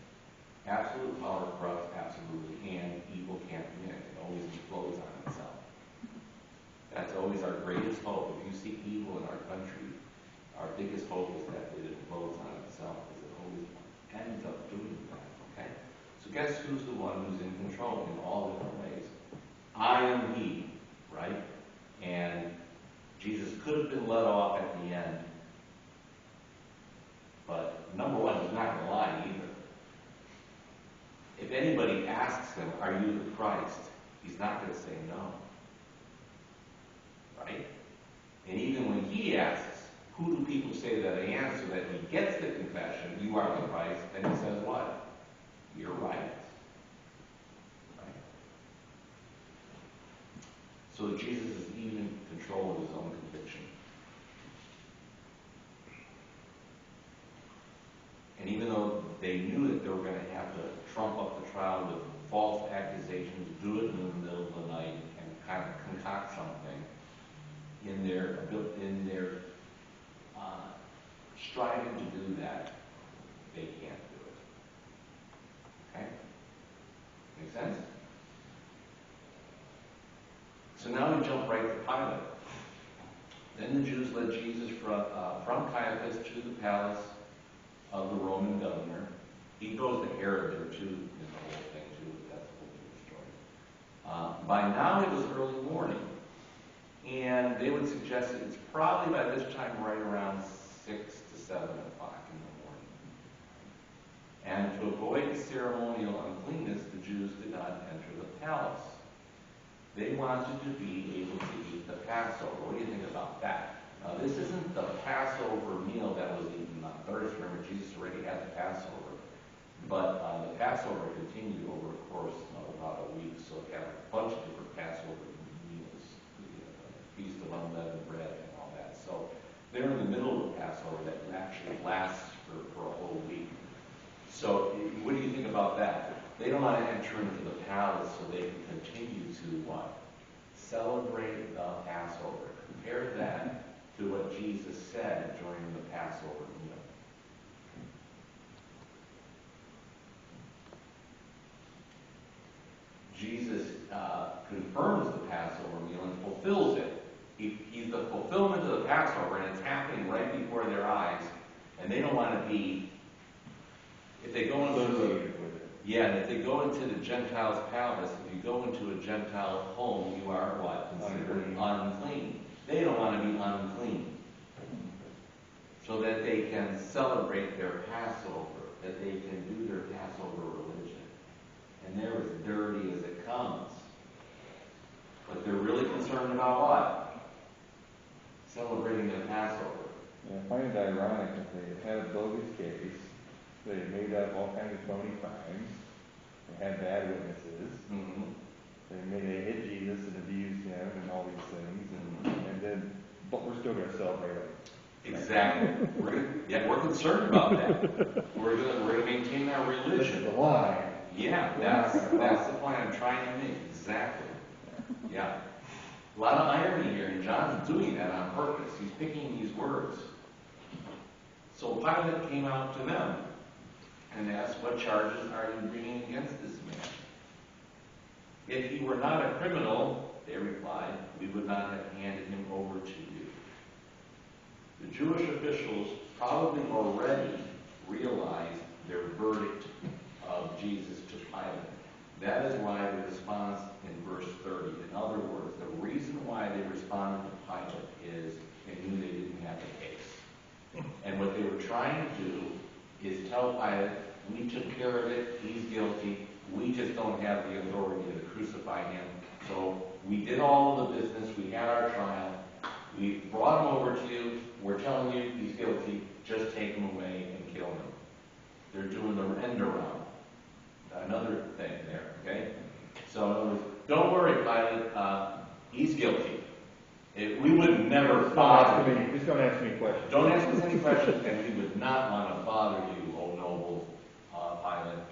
Absolute power corrupts absolutely, and evil can't win. It always implodes on itself. That's always our greatest hope. If you see evil in our country, our biggest hope is that it implodes on itself, because it always ends up doing that. Okay. So guess who's the one who's in control in all different ways? I am He, right? And Jesus could have been let off at the end. But number one, he's not going to lie either. If anybody asks him, are you the Christ? He's not going to say no. Right? And even when he asks, who do people say that I am, so that he gets the confession, you are the Christ, then he says what? You're right. So Jesus is even in control of his own conviction. And even though they knew that they were going to have to trump up the trial with false accusations, do it in the middle of the night, and kind of concoct something, in their striving to do that, they can't do it. Okay? Make sense? So now we jump right to Pilate. Then the Jews led Jesus from Caiaphas to the palace of the Roman governor. He goes to Herod there too, in the whole thing too, but that's a whole different story. By now it was early morning, and they would suggest that it's probably by this time right around 6 to 7 o'clock in the morning. And to avoid ceremonial uncleanness, the Jews did not enter the palace. They wanted to be able to eat the Passover. What do you think about that? Now, this isn't the Passover meal that was eaten on Thursday. Remember, Jesus already had the Passover. But the Passover continued over a course of about a week, so it had a bunch of different Passover meals, the Feast of Unleavened Bread and all that. So they're in the middle of the Passover that actually lasts for a whole week. So what do you think about that? They don't want to enter into the palace so they can continue to what? Celebrate the Passover. Compare that to what Jesus said during the Passover meal. Jesus confirms the Passover meal and fulfills it. He's the fulfillment of the Passover, and it's happening right before their eyes, and they don't want to be, if they go into if they go into the Gentile's palace, if you go into a Gentile home, you are what? Considered unclean. They don't want to be unclean. So that they can celebrate their Passover, that they can do their Passover religion. And they're as dirty as it comes. But they're really concerned about what? Celebrating their Passover. Yeah, I find it ironic that they had a bogus case. They made up all kinds of phony crimes. They had bad witnesses. Mm-hmm. They hit Jesus and abused him and all these things, but we're still going to celebrate him. Exactly. We're concerned about that. We're going to maintain our religion. This is the lie. Yeah, that's the point I'm trying to make. Exactly. Yeah. A lot of irony here, and John's doing that on purpose. He's picking these words. So Pilate came out to them and asked, what charges are you bringing against this man? If he were not a criminal, they replied, we would not have handed him over to you. The Jewish officials probably already realized their verdict of Jesus to Pilate. That is why the response in verse 30. In other words, the reason why they responded to Pilate is they knew they didn't have the case. And what they were trying to do is tell Pilate, we took care of it, he's guilty, we just don't have the authority to crucify him. So we did all of the business, we had our trial, we brought him over to you, we're telling you he's guilty, just take him away and kill him. They're doing the end around. Another thing there, okay? So in other words, never Just bothered don't ask you. me, just don't ask me questions. Don't ask us any questions, and we would not want to bother you, O noble Pilate,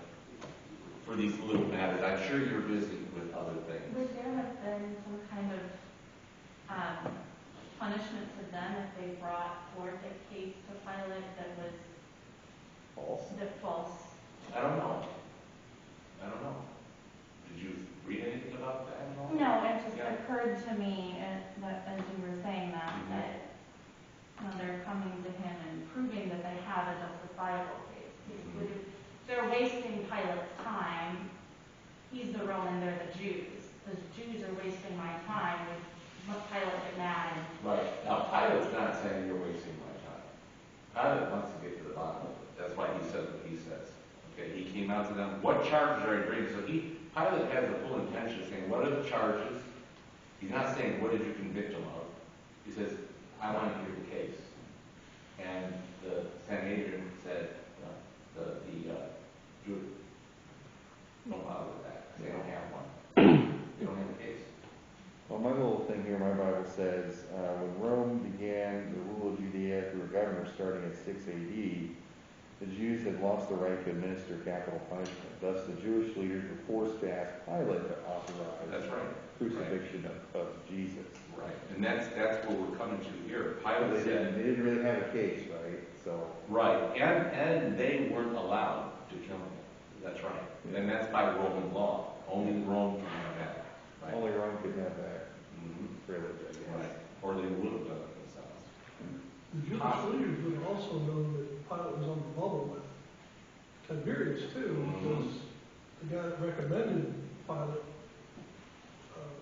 for these little matters. I'm sure you're busy with other things. Would there have been some kind of punishment to them if they brought forth a case to Pilate that was false? I don't know. Did you read anything about that at all? No, it just Yeah. occurred to me that as you were saying that, Mhm. that they're coming to him and proving that they have a justifiable case. Mhm. If they're wasting Pilate's time, he's the Roman, they're the Jews. The Jews are wasting my time, let Pilate get mad and Right. Now, Pilate's not saying you're wasting my time. Pilate wants to get to the bottom of it. That's why he says what he says. Okay, he came out to them, what charges are you bringing? So Pilate has the full intention of saying, what are the charges? He's not saying, what did you convict him of? He says, I want to hear the case. And the Sanhedrin said, Jews don't bother with that. They don't have one. They don't have a case. Well, my little thing here, my Bible says, when Rome began the rule of Judea through a governor starting in 6 AD, the Jews had lost the right to administer capital punishment. Thus, the Jewish leaders were forced to ask Pilate to authorize That's right. crucifixion of Jesus. Right. And that's where we're coming to here. They Pilate said, didn't really have a case, right? So, right. And they weren't allowed to kill him. That's right. And that's by Roman law. Only Rome can have that. Right. only Rome could have that Mhm. privilege, I guess. Right. Or they would have done it themselves. The Jewish leaders would have also known that Pilate was on the bubble with Tiberius too, because the guy that recommended Pilate,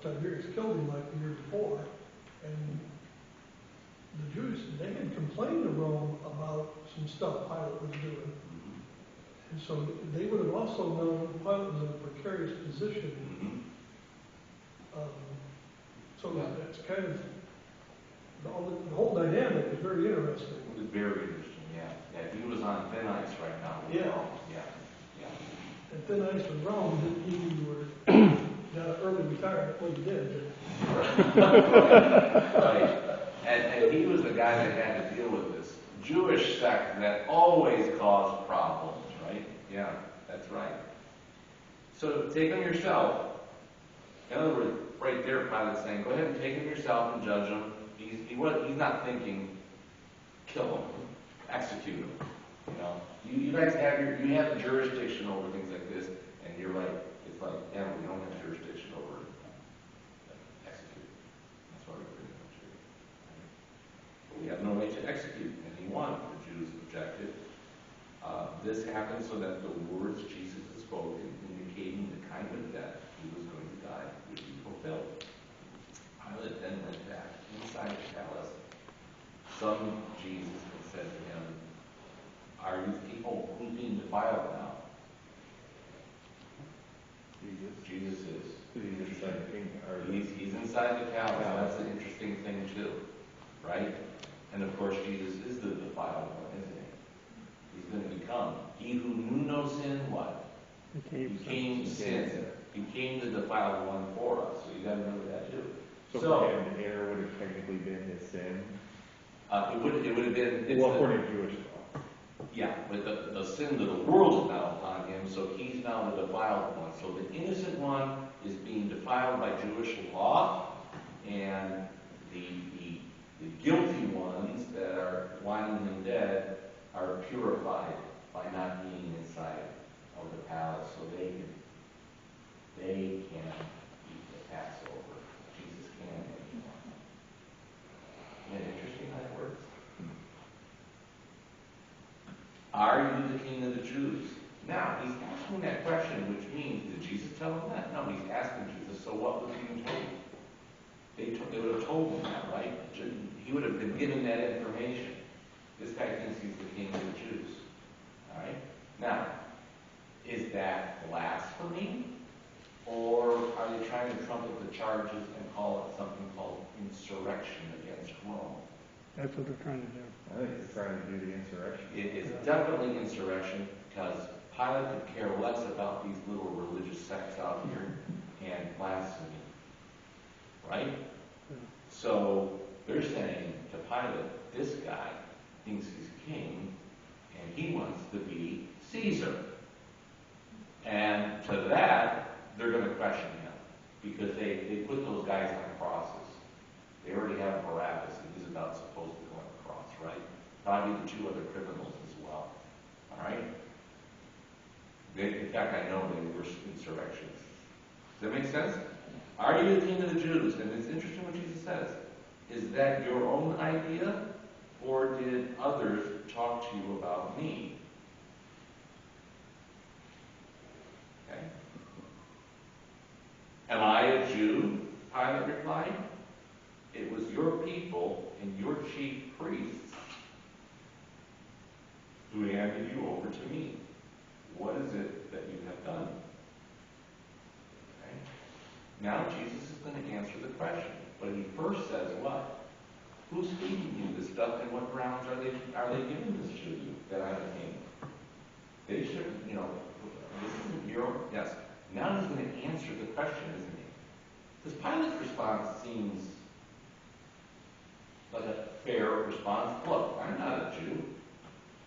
Tiberius killed him like the year before, and the Jews, they had complained to Rome about some stuff Pilate was doing. And so they would have also known Pilate was in a precarious position. Mhm. So that's kind of, the whole dynamic is very interesting. It was very interesting, yeah. Yeah, he was on thin ice right now. Yeah. Yeah. And thin ice with Rome didn't mean you were got an early retirement, well, you did. Right. And he was the guy that had to deal with this Jewish sect that always caused problems, right? Yeah, that's right. So take him yourself. In other words, right there, Pilate's saying, go ahead and take him yourself and judge him. He's not thinking, kill him, execute him. You know, you guys have the jurisdiction over things like this, and you're right. It's like, yeah, we don't have jurisdiction over execute. That's why we bring it up to you. But we have no way to execute anyone. The Jews objected. This happened so that the words Jesus had spoken, indicating the kind of death he was going to die, would be fulfilled. Pilate then went back inside the palace, summoned Jesus and said to him, are these people who's being defiled now? Jesus is. He's inside the kingdom. He's inside the palace. That's an interesting thing too, right? And of course, Jesus is the defiled one, isn't he? He's going to become. He who knew no sin, what? Became sin. Became the defiled one for us. So you got to remember that too. So for him, the error would have technically been his sin. It would have been. Well, according to Jewish law. Yeah, but the sin of the world is now upon him, so he's now the defiled one. So the innocent one is being defiled by Jewish law, and the guilty ones that are lying him dead are purified by not being inside of the palace, so they can eat the Passover. Jesus can anymore. Isn't it interesting how it works? Are you the king of the Jews? Now, he's asking that question, which means, did Jesus tell him that? No, he's asking Jesus, so what was being told? They would have told him that, right? He would have been given that information. This guy thinks he's the king of the Jews. All right? Now, is that blasphemy? Or are they trying to trumpet the charges and call it something called insurrection against Rome? That's what they're trying to do. I think they're trying to do the insurrection. It is definitely insurrection because Pilate could care less about these little religious sects out here and blasphemy. Right? So They're saying to Pilate, this guy thinks he's king, and he wants to be Caesar. And to that, they're going to question him, because they put those guys on crosses. They already have Barabbas, and he's about supposed to go on the cross, right? Probably the two other criminals as well. All right? In fact, I know they were insurrectionists. Does that make sense? Are you the king of the Jews? And it's interesting what Jesus says. Is that your own idea, or did others talk to you about me? Okay. Am I a Jew? Pilate replied. It was your people and your chief priests who handed you over to me. What is it that you have done? Okay. Now Jesus is going to answer the question. But he first says what? Who's feeding you this stuff, and what grounds are they giving this to you that I'm a king? They should, this isn't your, yes. Now he's going to answer the question, isn't he? Because Pilate's response seems like a fair response. Look, I'm not a Jew.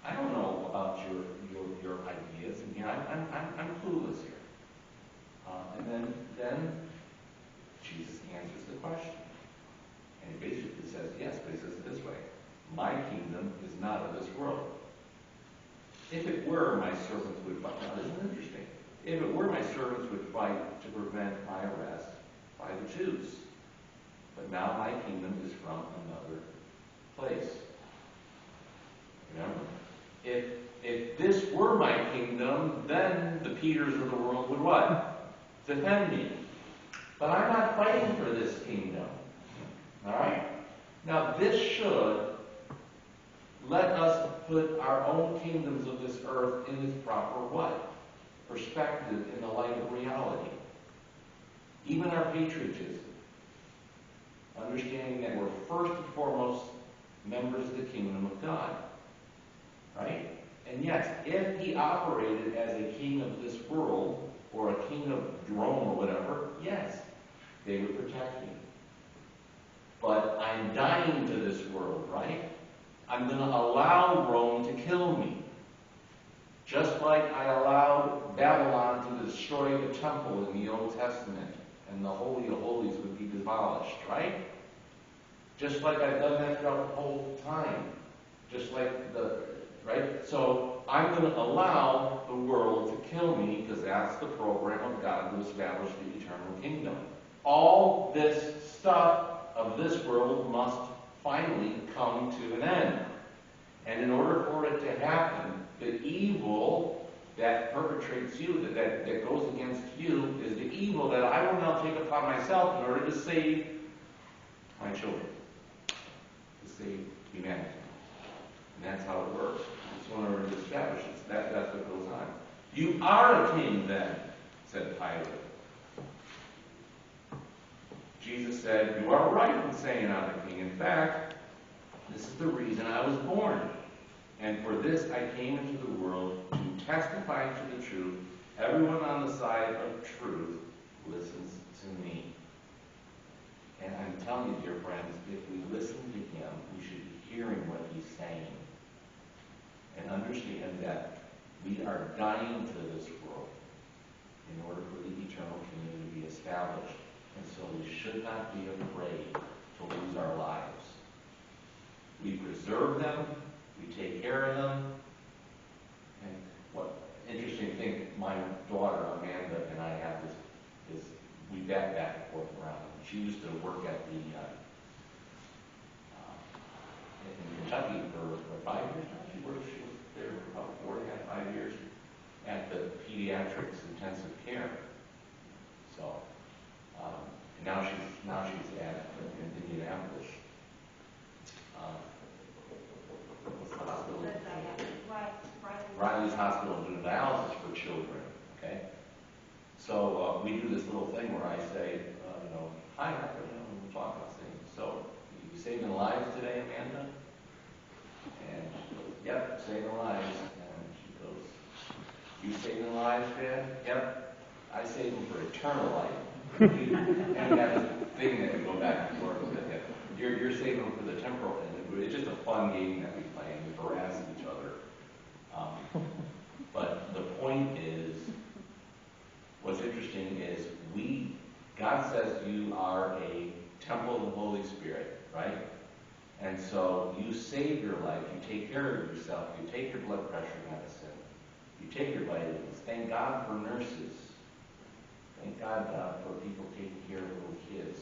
I don't know about your ideas, and I'm clueless here. And then Jesus answers the question. And he basically says, yes, but he says it this way. My kingdom is not of this world. If it were, my servants would fight. Now, isn't it interesting? If it were, my servants would fight to prevent my arrest by the Jews. But now my kingdom is from another place. Remember? If this were my kingdom, then the Peters of the world would what? Defend me. But I'm not fighting for this kingdom. All right? Now, this should let us put our own kingdoms of this earth in its proper what? Perspective, in the light of reality. Even our patriotism. Understanding that we're first and foremost members of the kingdom of God. Right? And yes, if he operated as a king of this world, or a king of Rome or whatever, yes, they would protect me. But I'm dying to this world, right? I'm going to allow Rome to kill me. Just like I allowed Babylon to destroy the temple in the Old Testament, and the Holy of Holies would be demolished, right? Just like I've done that throughout the whole time. Just like right? So I'm going to allow the world to kill me, because that's the program of God to establish the eternal kingdom. All this stuff of this world must finally come to an end. And in order for it to happen, the evil that perpetrates you, that goes against you, is the evil that I will now take upon myself in order to save my children, to save humanity. And that's how it works. It's in order to establish it. That's what goes on. You are a king then, said Pilate. Jesus said, you are right in saying I'm a king. In fact, this is the reason I was born. And for this I came into the world to testify to the truth. Everyone on the side of truth listens to me. And I'm telling you, dear friends, if we listen to him, we should be hearing what he's saying. And understand that we are dying to this world in order for the eternal kingdom to be established. And so we should not be afraid to lose our lives. We preserve them. We take care of them. And what interesting thing, my daughter Amanda and I have this we back and forth around. She used to work at the in Kentucky for 5 years now. She was there for about 4.5 years at the pediatrics intensive care. So now she's at in Indianapolis. What's the hospital? Riley's Hospital doing dialysis for children. Okay. So we do this little thing where I say, hi, we'll talk about things. So you saving lives today, Amanda? And she goes, yep, saving lives. And she goes, you saving lives, Dad? Yep. I save them for eternal life. And that thing that we go back and forth with it. You're saving them for the temporal thing. It's just a fun game that we play and we harass each other. But the point is, what's interesting is God says you are a temple of the Holy Spirit, right? And so you save your life, you take care of yourself, you take your blood pressure medicine, you take your vitamins. Thank God for nurses. Thank God for people taking care of little kids.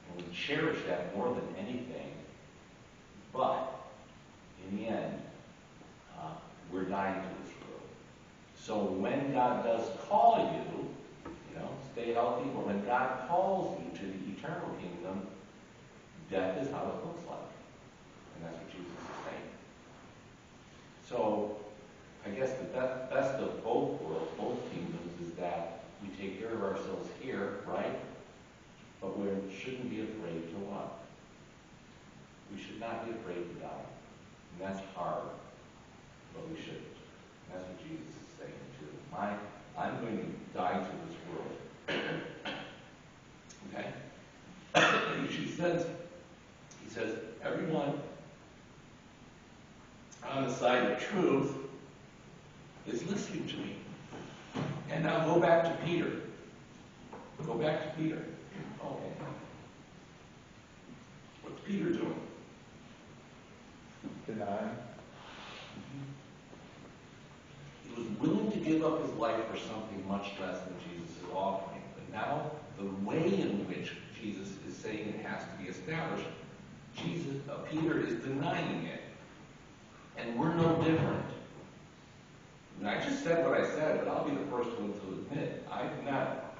And we cherish that more than anything. But in the end, we're dying to this world. So when God does call you, stay healthy, but when God calls you to the eternal kingdom, death is how it looks like. And that's what Jesus is saying. So I guess the best of both worlds, both kingdoms, is that we take care of ourselves here, right? But we shouldn't be afraid to what? We should not be afraid to die. And that's hard, but we shouldn't. And that's what Jesus is saying too. I'm going to die to this world. Okay? He says, everyone on the side of truth is listening to me. And now go back to Peter. Go back to Peter. Okay. What's Peter doing? Denying. He was willing to give up his life for something much less than Jesus is offering. But now, the way in which Jesus is saying it has to be established, Peter is denying it. And we're no different. And I just said what I said, but I'll be the first one to admit, I'm not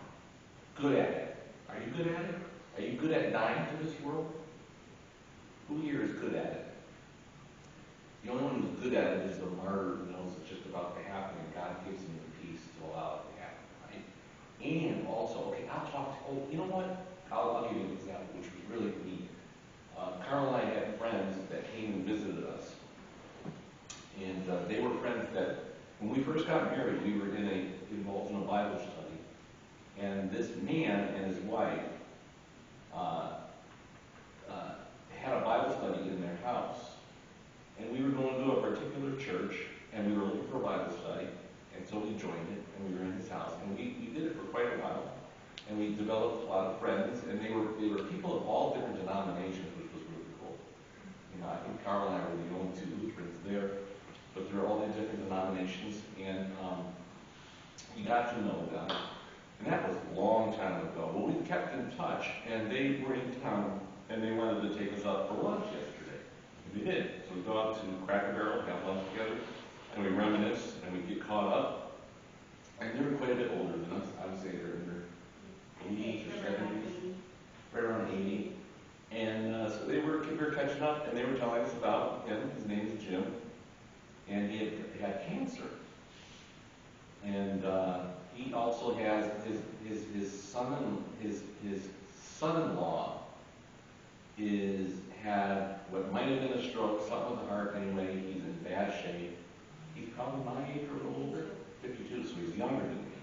good at it. Are you good at it? Are you good at dying to this world? Who here is good at it? The only one who's good at it is the martyr who knows it's just about to happen, and God gives him the peace to allow it to happen, right? And also, you know what? I'll give you an example, which was really neat. Carl and I had friends that came and visited us. And they were friends that, when we first got married, we were involved in a Bible study. And this man and his wife had a Bible study in their house. And we were going to a particular church, and we were looking for a Bible study. And so we joined it, and we were in his house. And we did it for quite a while. And we developed a lot of friends, and they were people of all different denominations, which was really cool. I think Carl and I were the only two Lutherans there, but there were all these different denominations, and we got to know them. And that was a long time ago. Well, we kept in touch, and they were in town, and they wanted to take us out for lunch yesterday. And we did. So we go out to Cracker Barrel, have lunch together, and we reminisce, and we get caught up. And they were quite a bit older than us. I would say they're in their 80s or 70s, right around 80. And so we were catching up, and they were telling us about him. His name is Jim, and he had cancer. And he also has his son-in-law had what might have been a stroke, something with the heart anyway. He's in bad shape. He's probably my age or a little older, 52, so he's younger than me.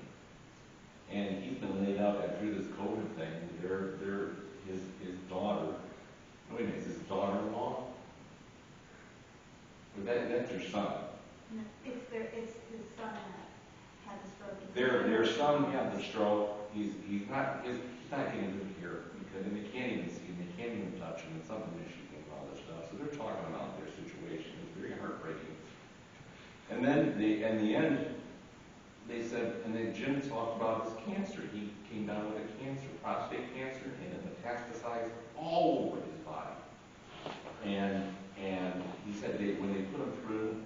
And he's been laid up after this COVID thing. His daughter, wait a minute, is his daughter-in-law? That's your son. No, it's his son that had the stroke. Their son had the stroke. He's not getting good care because they can't even see him, they can't even touch him. It's something Michigan and all this stuff. So they're talking about their situation. It's very heartbreaking. And then in the end, they said, and then Jim talked about his cancer. He came down with a cancer, prostate cancer, and it metastasized all over his body. And he said when they put him through,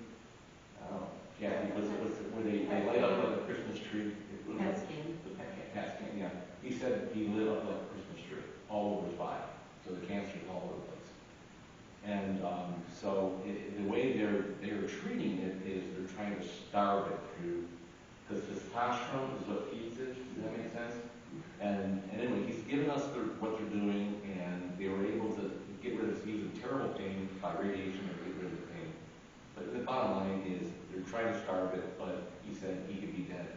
Kathy, where they light up like a Christmas tree. PET scan. The PET scan, yeah. He said he lit up like a Christmas tree all over his body. So the cancer is all over the place. And so the way they're treating it is they're trying to starve it through, because testosterone is what feeds it. Does that make sense? And anyway, he's given us what they're doing, and they were able to get rid of, he was in terrible pain by radiation and get rid of the pain. But the bottom line is they're trying to starve it, but he said he could be dead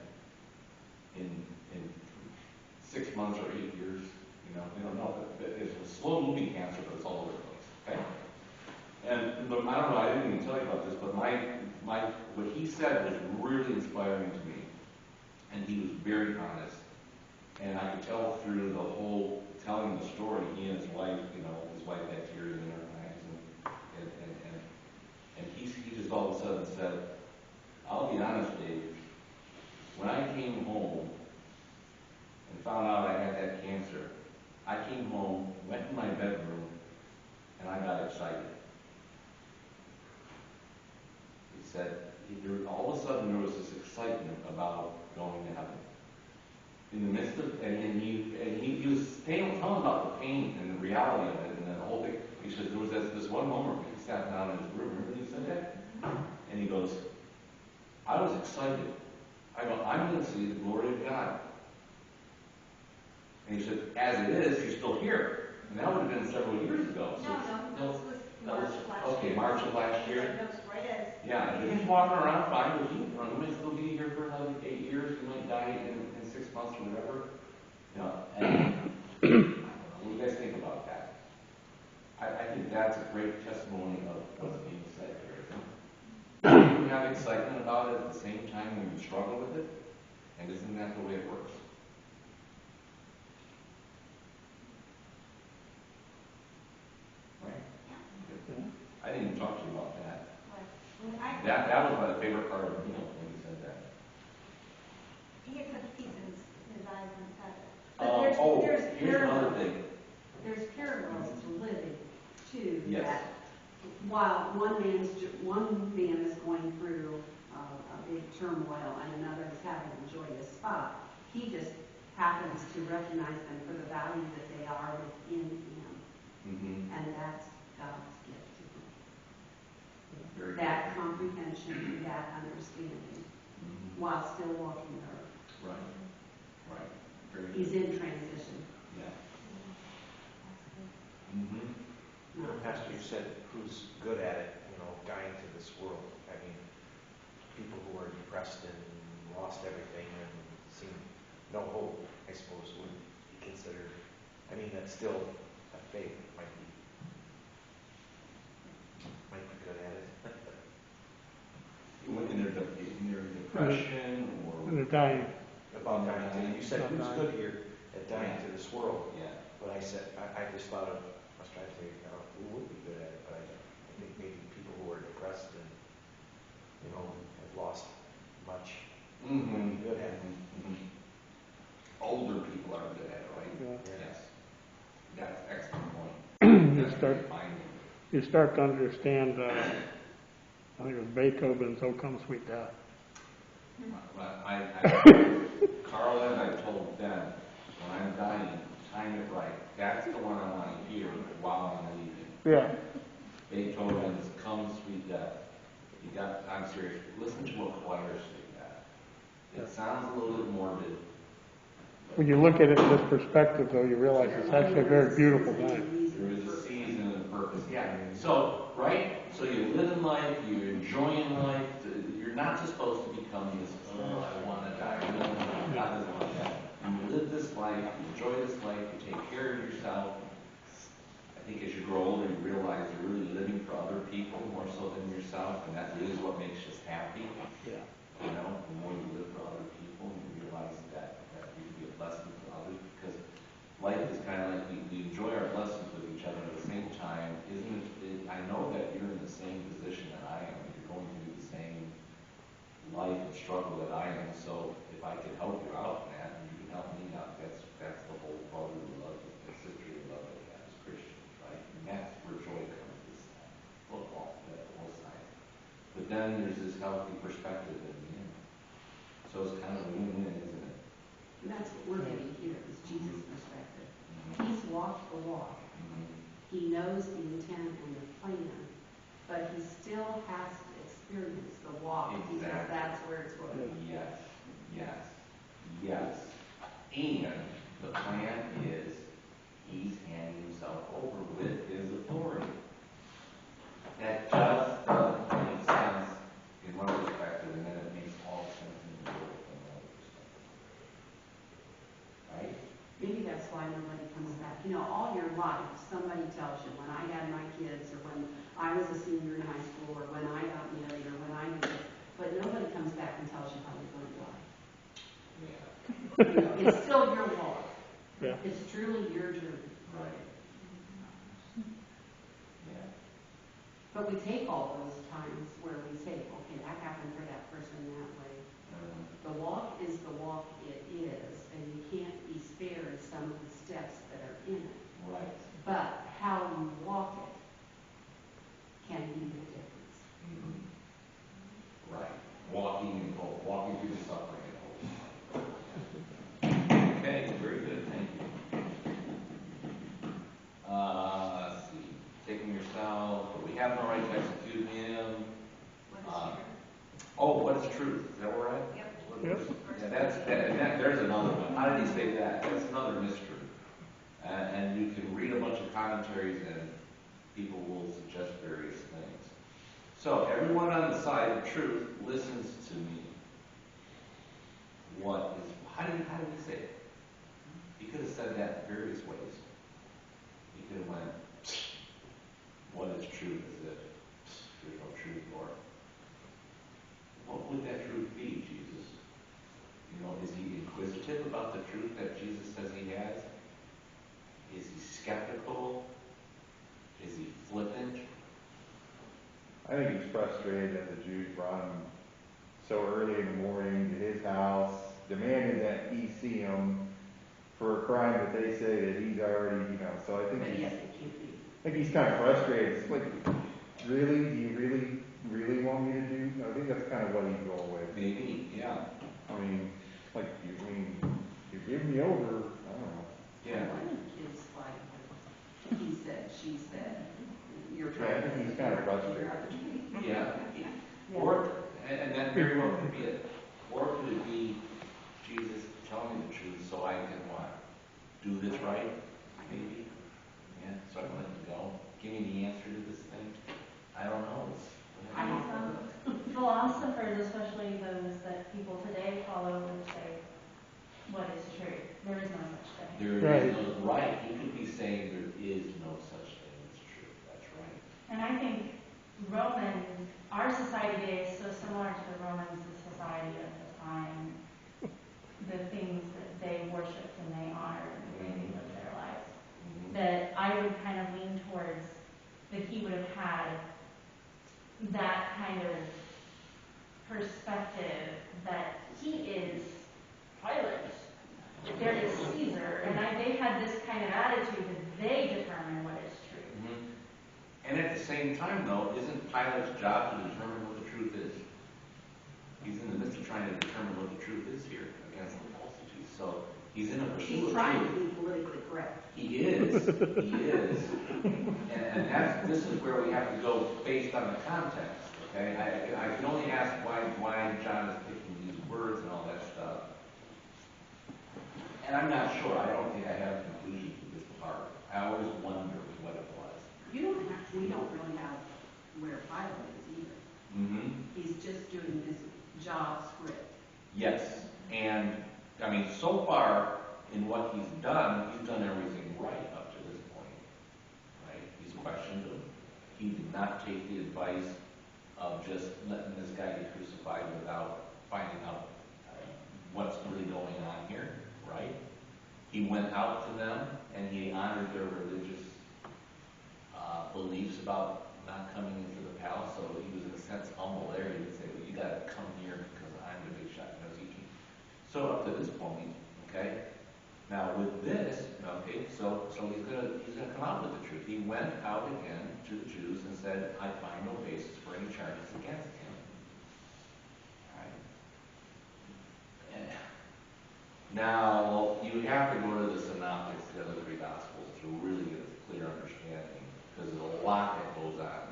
in 6 months or 8 years. You know, we don't know, but it's a slow-moving cancer, but it's all over the place, okay? And I don't know, I didn't even tell you about this, but what he said was really inspiring to me. And he was very honest. And I could tell through the whole telling the story, he and his wife, you know, his wife had tears in her eyes, and he just all of a sudden said, I'll be honest, Dave, when I came home and found out I had that cancer, I came home, went in my bedroom, and I got excited. He said, all of a sudden there was this excitement about going to heaven. In the midst of, and he was telling about the pain and the reality of it, and the whole thing. He said, there was this one moment where he sat down in his room, remember he said that? And he goes, I was excited. I go, I'm going to see the glory of God. And he said, as it is, you're still here. And that would have been several years ago. So No, this was March of last year. Okay, March of last year. That was right as. Yeah, he's walking around fine, but he might still be here for another 8 years. He might die in 6 months or whatever. You know, and what do you guys think about that? I think that's a great testimony of what's being said here. You have excitement about it at the same time when you struggle with it, and isn't that the way it works? Right? I didn't even talk to you about that. That was my favorite part of the meal when you said that. He had such peace in his eyes and said it. Here's another thing. There's parallels to living, too. Yes. That while one man is going through a big turmoil and another is having a joyous spot, he just happens to recognize them for the value that they are within him. Mm-hmm. And that's God's gift to him. Very That good. comprehension, that understanding, Mm-hmm. while still walking the earth. Right. Right. Very He's good. in transition. Yeah. Mm-hmm. You know, Pastor, you said who's good at it, you know, dying to this world. I mean, people who are depressed and lost everything and seem no hope, I suppose, would be considered. I mean, that's still a faith. Might be good at it. In their depression or And they're dying. About dying. You said About who's dying. good here at dying to this world. yeah. But I said, I just thought of, I was trying to think, who would be good at it, but I think maybe people who are depressed and, you know, have lost much would be good at it. Mm-hmm. Older people are good at it, right? Yeah. Yes. That's an excellent point. You start, you start to understand, I think it was Beethoven's "O Come Sweet Death." Carl and I told Ben, when I'm dying, time it right. That's the one I want to hear while I'm leaving. Yeah. Beethoven's "Come Sweet Death." I'm serious. Listen to a choir sing that. It sounds a little bit morbid. When you look at it in this perspective, though, you realize it's actually a very beautiful thing. There is a season and a purpose. Yeah. So, right? So you live in life, you're enjoying life. You're not just supposed to become this, I want to die. No. God doesn't want that. You live this life, you enjoy this life, you take care of yourself. I think as you grow older, you realize you're really living for other people more so than yourself, and that really is what makes us happy. Yeah. You know, the more you live for other people, you realize that you can be a blessing to others, because life is kind of like we enjoy our blessings with each other at the same time. I know that you're in the same position that I am. You're going through the same life and struggle that I am. So if I can help you out in that, and you can help me out, that's the whole brotherly love and sisterly love that we have as Christians, right? And that's where joy comes this time. Football, both sides. But then there's this healthy perspective in the end. So it's kind of a win-win, isn't it? And that's what we're getting here, is Jesus' perspective. He's walked the walk. He knows the intent and the plan, but he still has to experience the walk, because that's where it's going. Yes. And the plan is he's handing himself over with his authority. That just doesn't make sense in one perspective, and then it makes all sense in the world from another perspective. Right? Maybe that's why nobody comes back. You know, all your life, somebody tells you, when I had my kids, or when I was a senior in high school, or when I got married, or when I did this, but nobody comes back and tells you how you're going to die. Yeah. It's still your walk. Yeah. It's truly your journey. Right. Yeah. But we take all those times where we say, okay, that happened for that person that way. The walk is the walk it is, and you can't be spared some of the steps that are in it. Right. But how you walk it can be the difference. Mm-hmm. Right. Walking and hope. Walking through the suffering and hope. Okay, very good. Thank you. Let's see. Taking yourself, but we have no right to execute him. What is truth? Is that where we're at? Yep. Yep. Yeah, there's another one. How did he say that? That's another mystery. And you can read a bunch of commentaries and people will suggest various things. So everyone on the side of truth listens to me. How did he say it? He could have said that various ways. He could have went, what is truth? Is it, there's no truth, Lord? What would that truth be, Jesus? You know, is he inquisitive about the truth that Jesus says he has? Is he skeptical? Is he flippant? I think he's frustrated that the Jews brought him so early in the morning to his house, demanding that he see him for a crime that they say that he's already, so I think But he's, yes, it can be. I think he's kind of frustrated. It's like, really? Do you really want me to do? I think that's kind of what he's going with. Maybe, yeah. I mean, you're giving me over, I don't know. Yeah. One of the kids like, he said, she said, you're Yeah, I trying think he's kind of frustrated. Yeah. Or, and that very well could be it. Or could it be Jesus telling me the truth so I can what? Do this right? Maybe. Yeah, so I can let you go. Give me the answer to this thing. I don't know. I know philosophers, especially those that people today follow, would say, what is truth? There is no such thing. There is no, right. He could be saying there is no such thing as truth. That's right. And I think our society today is so similar to the Roman society of the time. The things that they worshipped and they honored and the way they lived their lives. Mm-hmm. That I would kind of lean towards that he would have had that kind of perspective that he is Pilate. There is Caesar. And they had this kind of attitude that they determine what is true. Mm-hmm. And at the same time, though, isn't Pilate's job to determine what the truth is? He's in the midst of trying to determine what the truth is here against the multitude. So he's in a pursuit He's of trying truth. to be politically correct. He is. He is. And this is where we have to go based on the context. Okay, I can only ask why John is picking these words and all that stuff. And I'm not sure. I don't think I have a conclusion to this part. I always wonder what it was. We don't really have where Pilate is either. Mm-hmm. He's just doing his job script. Yes. And, I mean, so far in what he's done everything right up to this point. Right? He's questioned him. He did not take the advice of just letting this guy get crucified without finding out what's really going on here. Right? He went out to them and he honored their religious beliefs about not coming into the palace. So he was in a sense humble there. He would say, well, you got to come here because I'm the big shot. So up to this point, okay. Now with this, okay, so he's gonna come out with the truth. He went out again to the Jews and said, I find no basis for any charges against him. All right. Now you have to go to the synoptics, the other three gospels, to really get a clear understanding, because there's a lot that goes on.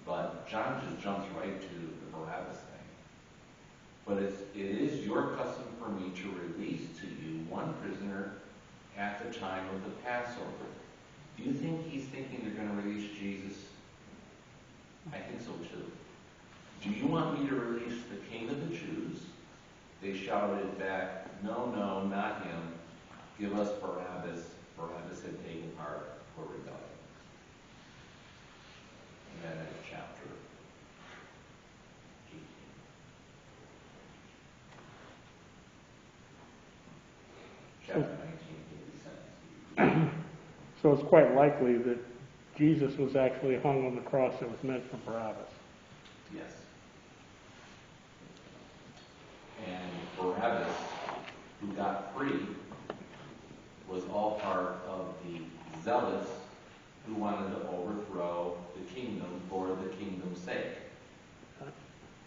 But John just jumps right to the Barabbas thing. But it is your custom for me to release to you one prisoner at the time of the Passover. Do you think he's thinking they're going to release Jesus? I think so too. Do you want me to release the King of the Jews? They shouted back, no, not him. give us Barabbas. Barabbas had taken part for rebellion. And then in chapter 18. Chapter 19 will be sentenced. So it's quite likely that Jesus was actually hung on the cross that was meant for Barabbas. Yes. And Barabbas, who got free, was all part of the zealots who wanted to overthrow the kingdom for the kingdom's sake.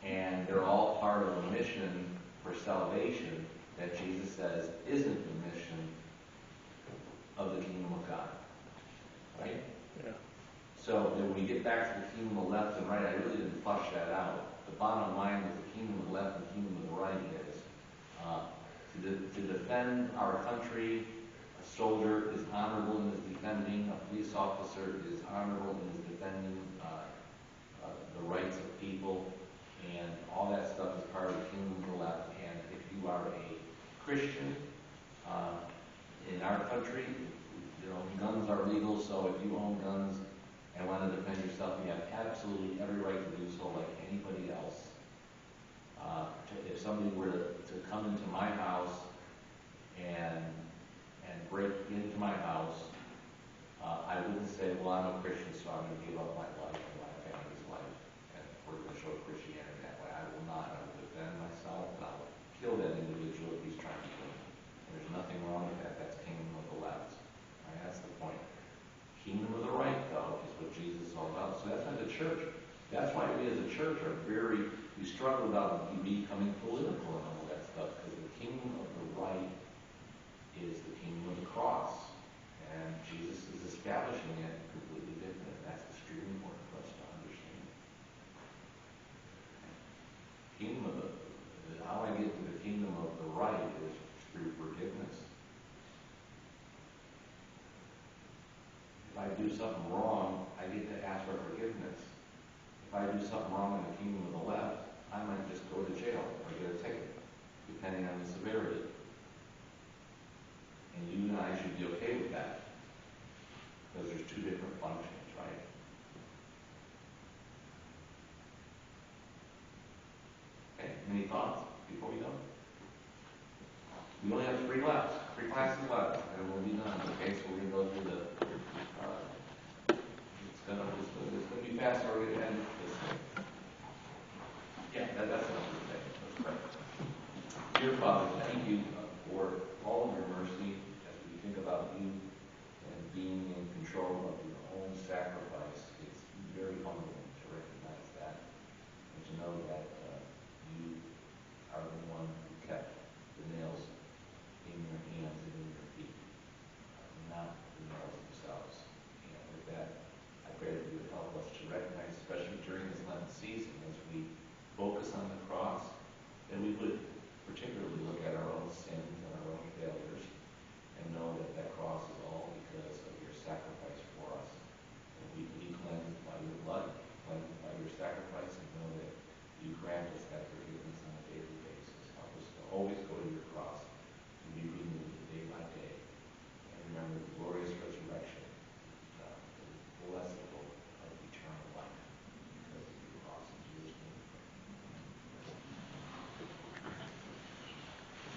And they're all part of a mission for salvation that Jesus says isn't the mission of the kingdom of God. Right? Yeah. So when we get back to the kingdom of the left and right, I really didn't flush that out. The bottom line is the kingdom of the left and the kingdom of the right is to defend our country. A soldier is honorable in his defending. A police officer is honorable in his defending the rights of people. And all that stuff is part of the kingdom of the left. And if you are a Christian in our country, guns are legal. So if you own guns and want to defend yourself, you have absolutely every right to do so, like anybody else. If somebody were to come into my house and break into my house, I wouldn't say, well, I'm a Christian, so I'm going to give up my life and my family's life, and we're going to show Christianity that way. I will not. I will defend myself, and I will kill that individual if he's trying to kill me. There's nothing wrong with that. That's kingdom of the left. Right? That's the point. Kingdom of the right, though, is what Jesus is all about. So that's why the church, that's why we as a church are we struggle about becoming political and all that stuff, because the kingdom of the right is the kingdom of the cross. And Jesus is establishing it completely different. And that's extremely important for us to understand. Kingdom of how I get to the kingdom of the right is through forgiveness. If I do something wrong, I get to ask for forgiveness. If I do something wrong in the kingdom of the left, I might just go to jail or get a ticket, depending on the severity. And you and I should be okay with that, because there's two different functions, right? Okay, any thoughts before we go? We only have 3 classes left, and we'll be done. Okay, so we're going to go through it's going to be fast, or we're going to end this thing. Yeah, that's enough for today. That's correct. Dear Father,